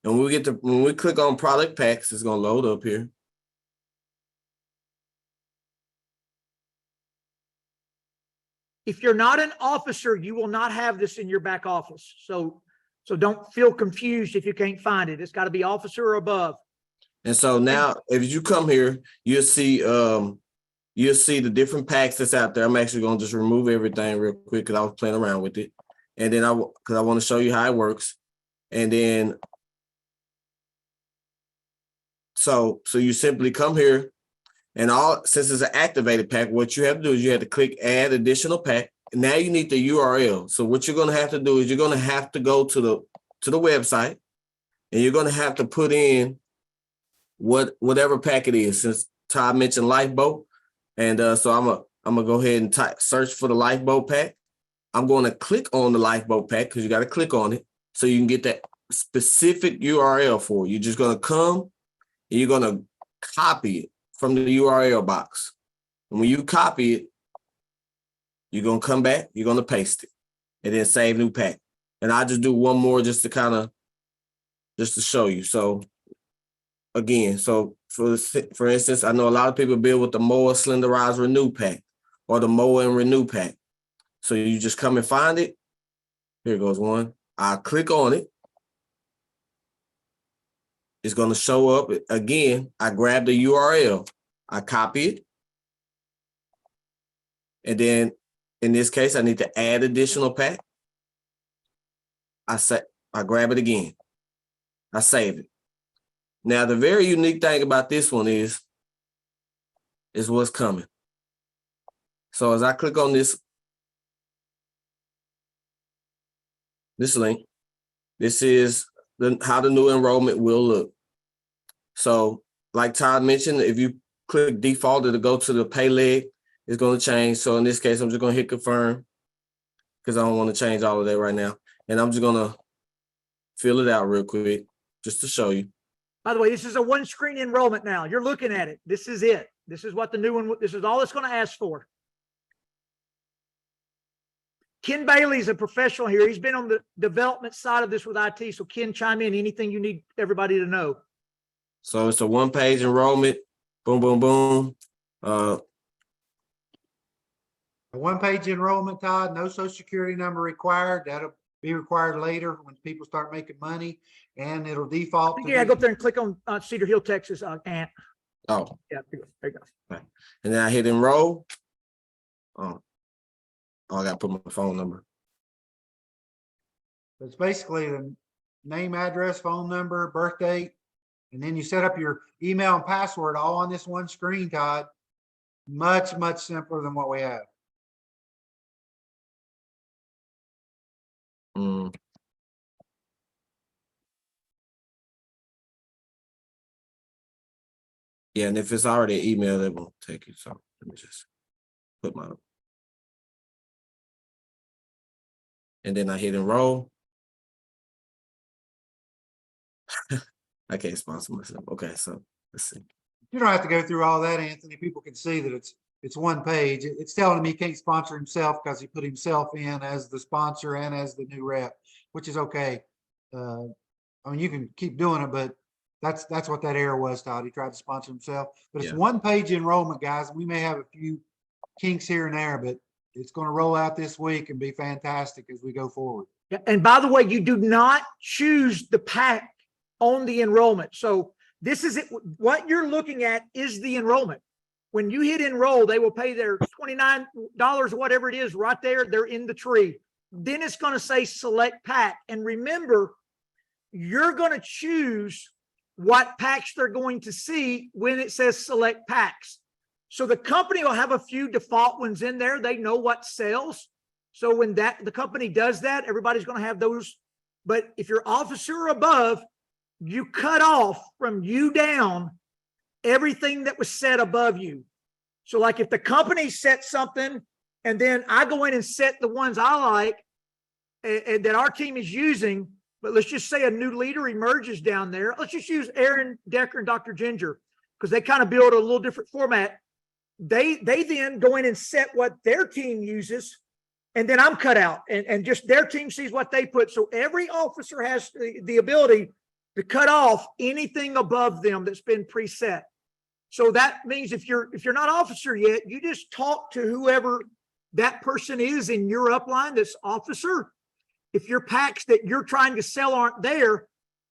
And when we click on product packs, it's going to load up here. If you're not an officer, you will not have this in your back office. So don't feel confused if you can't find it. It's got to be officer or above. And so now, if you come here, you'll see the different packs that's out there. I'm actually going to just remove everything real quick because I was playing around with it. And then because I want to show you how it works. And then, so you simply come here. And since it's an activated pack, what you have to do is you have to click add additional pack. And now you need the URL. So what you're going to have to do is you're going to have to go to the website and you're going to have to put in whatever pack it is. Since Todd mentioned lifeboat. And so I'm going to go ahead and search for the lifeboat pack. I'm going to click on the lifeboat pack because you got to click on it so you can get that specific URL for it. You're just going to come and you're going to copy it from the URL box. And when you copy it, you're going to come back, you're going to paste it, and then save new pack. And I'll just do one more just to show you. So again, so for instance, I know a lot of people build with the Moa Slenderize Renew pack or the Moa and Renew pack. So you just come and find it. Here goes one. I'll click on it. It's going to show up again. I grab the URL, I copy it. And then in this case, I need to add additional pack. I grab it again. I save it. Now, the very unique thing about this one is what's coming. So as I click on this link, this is how the new enrollment will look. So like Todd mentioned, if you click default, it'll go to the pay leg. It's going to change. So in this case, I'm just going to hit confirm because I don't want to change all of that right now. And I'm just going to fill it out real quick just to show you. By the way, this is a one-screen enrollment now. You're looking at it. This is it. This is what the new one, this is all it's going to ask for. Ken Bailey's a professional here. He's been on the development side of this with IT. So Ken, chime in anything you need everybody to know. So it's a one-page enrollment. Boom, boom, boom. A one-page enrollment, Todd, no social security number required. That'll be required later when people start making money, and it'll default. Yeah, go up there and click on Cedar Hill, Texas, Ant. Oh. Yeah, there you go. Right. And then I hit enroll. Oh, I got to put my phone number. It's basically the name, address, phone number, birth date, and then you set up your email and password all on this one screen, Todd. Much, much simpler than what we have. Yeah, and if it's already an email, it won't take you. So let me just put my, and then I hit enroll. I can't sponsor myself. Okay, so let's see. You don't have to go through all that, Anthony. People can see that it's one page. It's telling him he can't sponsor himself because he put himself in as the sponsor and as the new rep, which is okay. I mean, you can keep doing it, but that's what that error was, Todd. He tried to sponsor himself, but it's one page enrollment, guys. We may have a few kinks here and there, but it's going to roll out this week and be fantastic as we go forward. Yeah, and by the way, you do not choose the pack on the enrollment. So this is it. What you're looking at is the enrollment. When you hit enroll, they will pay their $29, whatever it is, right there. They're in the tree. Then it's going to say select pack. And remember, you're going to choose what packs they're going to see when it says select packs. So the company will have a few default ones in there. They know what sells. So when the company does that, everybody's going to have those. But if you're officer or above, you cut off from you down everything that was set above you. So like if the company set something and then I go in and set the ones I like and that our team is using, but let's just say a new leader emerges down there. Let's just use Aaron Decker and Dr. Ginger because they kind of build a little different format. They then go in and set what their team uses, and then I'm cut out and just their team sees what they put. So every officer has the ability to cut off anything above them that's been preset. So that means if you're not officer yet, you just talk to whoever that person is in your upline that's officer. If your packs that you're trying to sell aren't there,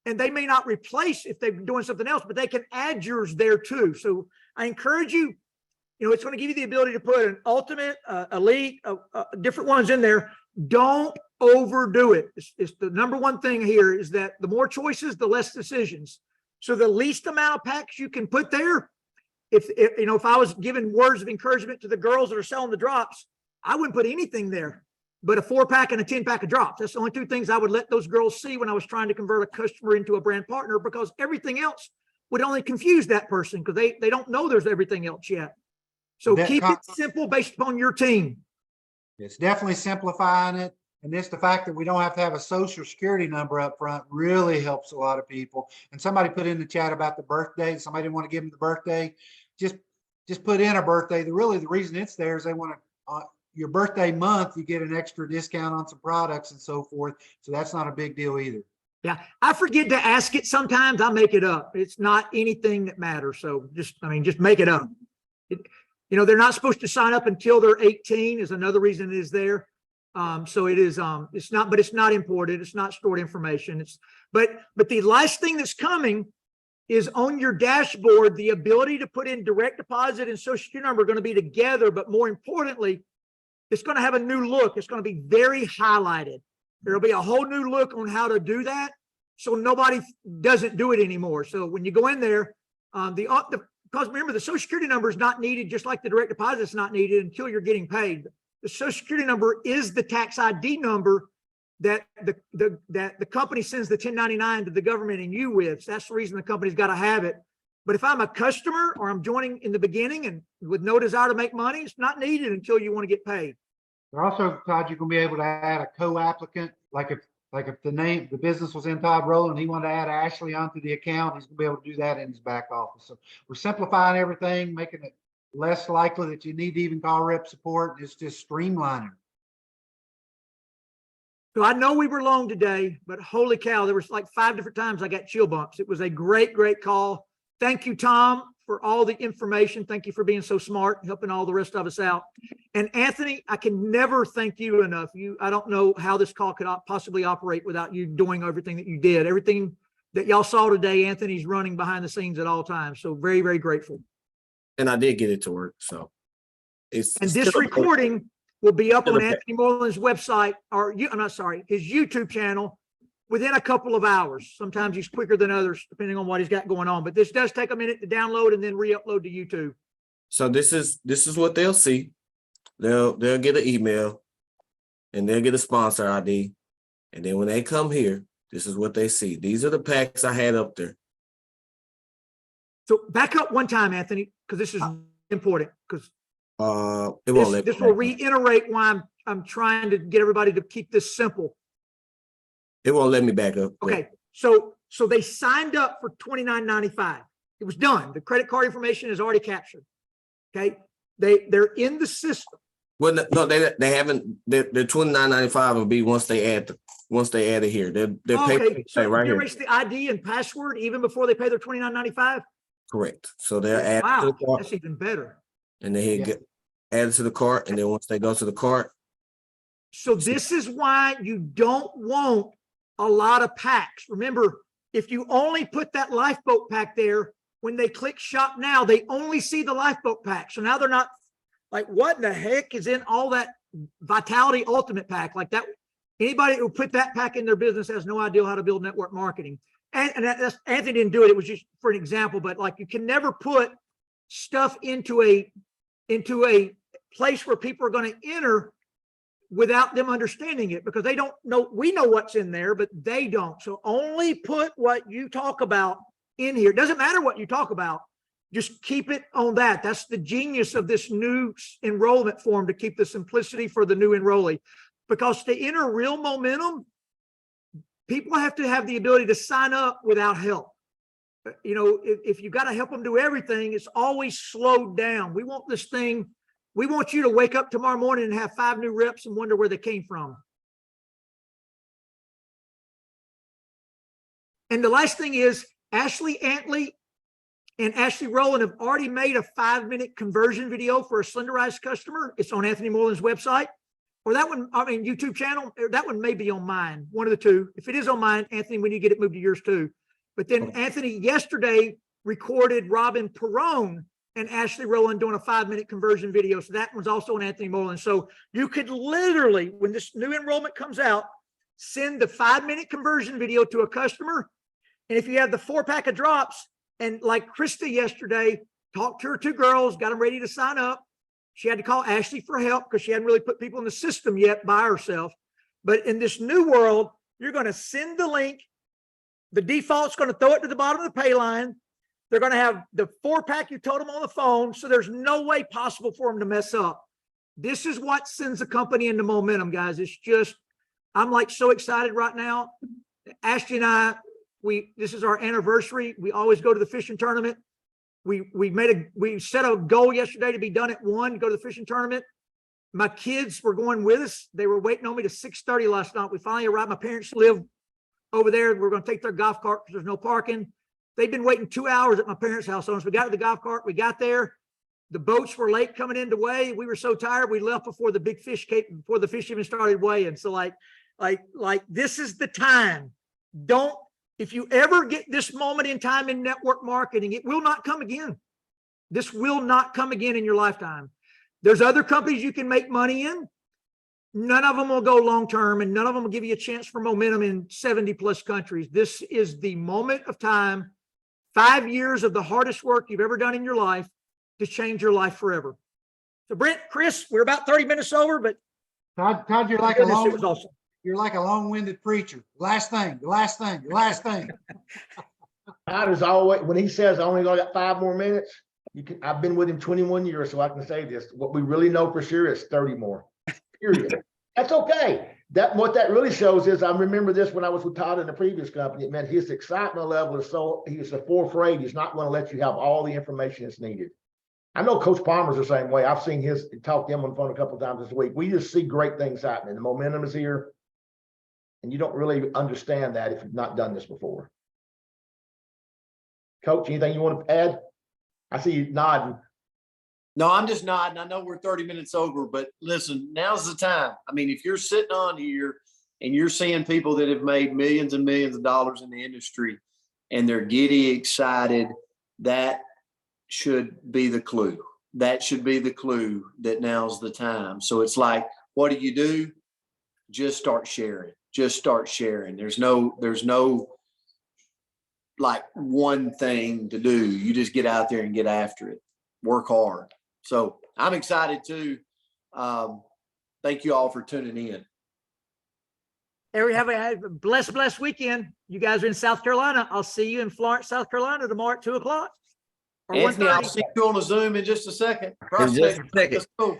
and they may not replace if they're doing something else, but they can add yours there too. So I encourage you, it's going to give you the ability to put an ultimate, elite, different ones in there. Don't overdo it. It's the number one thing here is that the more choices, the less decisions. So the least amount of packs you can put there. If I was giving words of encouragement to the girls that are selling the drops, I wouldn't put anything there but a 4-pack and a 10-pack of drops. That's the only two things I would let those girls see when I was trying to convert a customer into a brand partner, because everything else would only confuse that person because they don't know there's everything else yet. So keep it simple based upon your team. It's definitely simplifying it. And just the fact that we don't have to have a social security number up front really helps a lot of people. And somebody put in the chat about the birthday. Somebody didn't want to give them the birthday. Just put in a birthday. The reason it's there is they want to, your birthday month, you get an extra discount on some products and so forth. So that's not a big deal either. Yeah, I forget to ask it sometimes. I make it up. It's not anything that matters. So just make it up. They're not supposed to sign up until they're 18 is another reason it is there. So it is, it's not imported. It's not stored information. But the last thing that's coming is on your dashboard, the ability to put in direct deposit and social security number are going to be together. But more importantly, it's going to have a new look. It's going to be very highlighted. There'll be a whole new look on how to do that. So nobody doesn't do it anymore. So when you go in there, because remember, the social security number is not needed, just like the direct deposit is not needed until you're getting paid. The social security number is the tax ID number that the company sends the 1099 to the government and you with. So that's the reason the company's got to have it. But if I'm a customer or I'm joining in the beginning and with no desire to make money, it's not needed until you want to get paid. They're also, Todd, you can be able to add a co-applicant, like if the business was in Todd Rowland, he wanted to add Ashley onto the account, he's gonna be able to do that in his back office. So we're simplifying everything, making it less likely that you need to even call rep support. It's just streamlining. So I know we were long today, but holy cow, there was like 5 different times I got chill bumps. It was a great call. Thank you, Tom, for all the information. Thank you for being so smart, helping all the rest of us out. And Anthony, I can never thank you enough. I don't know how this call could possibly operate without you doing everything that you did. Everything that y'all saw today, Anthony's running behind the scenes at all times. So very, very grateful. And I did get it to work. So this recording will be up on Anthony Moreland's website, his YouTube channel within a couple of hours. Sometimes he's quicker than others, depending on what he's got going on. But this does take a minute to download and then re-upload to YouTube. So this is what they'll see. They'll get an email and they'll get a sponsor ID. And then when they come here, this is what they see. These are the packs I had up there. So back up one time, Anthony, because this is important, because it won't let this me will back up. reiterate why I'm trying to get everybody to keep this simple. It won't let me back up. Okay, so they signed up for $29.95. It was done. The credit card information is already captured. Okay, they're in the system. Well, no, they haven't. Their $29.95 will be once they add it here. They're Okay, so right it here. generates the ID and password even before they pay their $29.95. Correct. So they're added to Wow, the cart, that's even better. and they hit get added to the cart, and then once they go to the cart, So this is why you don't want a lot of packs. Remember, if you only put that lifeboat pack there, when they click shop now, they only see the lifeboat pack. So now they're not like, what in the heck is in all that Vitality Ultimate pack? Like that, anybody who put that pack in their business has no idea how to build network marketing. And that's, Anthony didn't do it. It was just for an example, but like you can never put stuff into a place where people are going to enter without them understanding it, because they don't know. We know what's in there, but they don't. So only put what you talk about in here. It doesn't matter what you talk about. Just keep it on that. That's the genius of this new enrollment form, to keep the simplicity for the new enrollee, because to enter real momentum, people have to have the ability to sign up without help. You know, if you got to help them do everything, it's always slowed down. We want this thing. We want you to wake up tomorrow morning and have 5 new reps and wonder where they came from. And the last thing is, Ashley Antley and Ashley Rowland have already made a 5-minute conversion video for a Slenderized customer. It's on Anthony Moreland's website, or that one, I mean, YouTube channel. That one may be on mine, one of the two. If it is on mine, Anthony, we need to get it moved to yours too. But then Anthony yesterday recorded Robin Perrone and Ashley Rowland doing a 5-minute conversion video. So that one's also on Anthony Moreland. So you could literally, when this new enrollment comes out, send the 5-minute conversion video to a customer. And if you have the 4-pack of drops, and like Krysta yesterday, talked to her 2 girls, got them ready to sign up. She had to call Ashley for help because she hadn't really put people in the system yet by herself. But in this new world, you're going to send the link. The default's going to throw it to the bottom of the pay line. They're going to have the 4-pack you told them on the phone. So there's no way possible for them to mess up. This is what sends a company into momentum, guys. It's just, I'm like so excited right now. Ashley and I, this is our anniversary. We always go to the fishing tournament. We set a goal yesterday to be done at 1, go to the fishing tournament. My kids were going with us. They were waiting on me to 6:30 last night. We finally arrived. My parents live over there. We're going to take their golf cart because there's no parking. They've been waiting 2 hours at my parents' house on us. We got to the golf cart. We got there. The boats were late coming into weigh. We were so tired. We left before the big fish came, before the fish even started weighing. So like this is the time. If you ever get this moment in time in network marketing, it will not come again. This will not come again in your lifetime. There's other companies you can make money in. None of them will go long-term, and none of them will give you a chance for momentum in 70+ countries. This is the moment of time, 5 years of the hardest work you've ever done in your life to change your life forever. So Brent, Chris, we're about 30 minutes over, but Todd, you're like it was awesome. You're like a long-winded preacher. Last thing. Todd is always, when he says I only got 5 more minutes, I've been with him 21 years, so I can say this. What we really know for sure is 30 more. Period. That's okay. What that really shows is, I remember this when I was with Todd in the previous company. It meant his excitement level is so, he's so afraid he's not going to let you have all the information that's needed. I know Coach Palmer's the same way. I've seen his, talked to him on the phone a couple of times this week. We just see great things happening. The momentum is here. And you don't really understand that if you've not done this before. Coach, anything you want to add? I see you nodding. No, I'm just nodding. I know we're 30 minutes over, but listen, now's the time. I mean, if you're sitting on here and you're seeing people that have made millions and millions of dollars in the industry and they're giddy excited, that should be the clue. That should be the clue that now's the time. So it's like, what do? Just start sharing. Just start sharing. There's no like one thing to do. You just get out there and get after it. Work hard. So I'm excited too. Thank you all for tuning in. Have a blessed weekend. You guys are in South Carolina. I'll see you in Florence, South Carolina tomorrow at 2:00. Or Anthony, I'll 1:30? see you on a Zoom in just a second. In just a Prospect, second. let's go.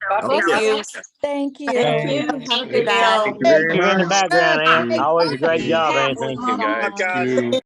God bless Okay. you. Thank you. Thank you. Have a good Thank day. you Thank you in the background, Ann. Hey, Always a great job, Hey, Anthony. Mama. guys.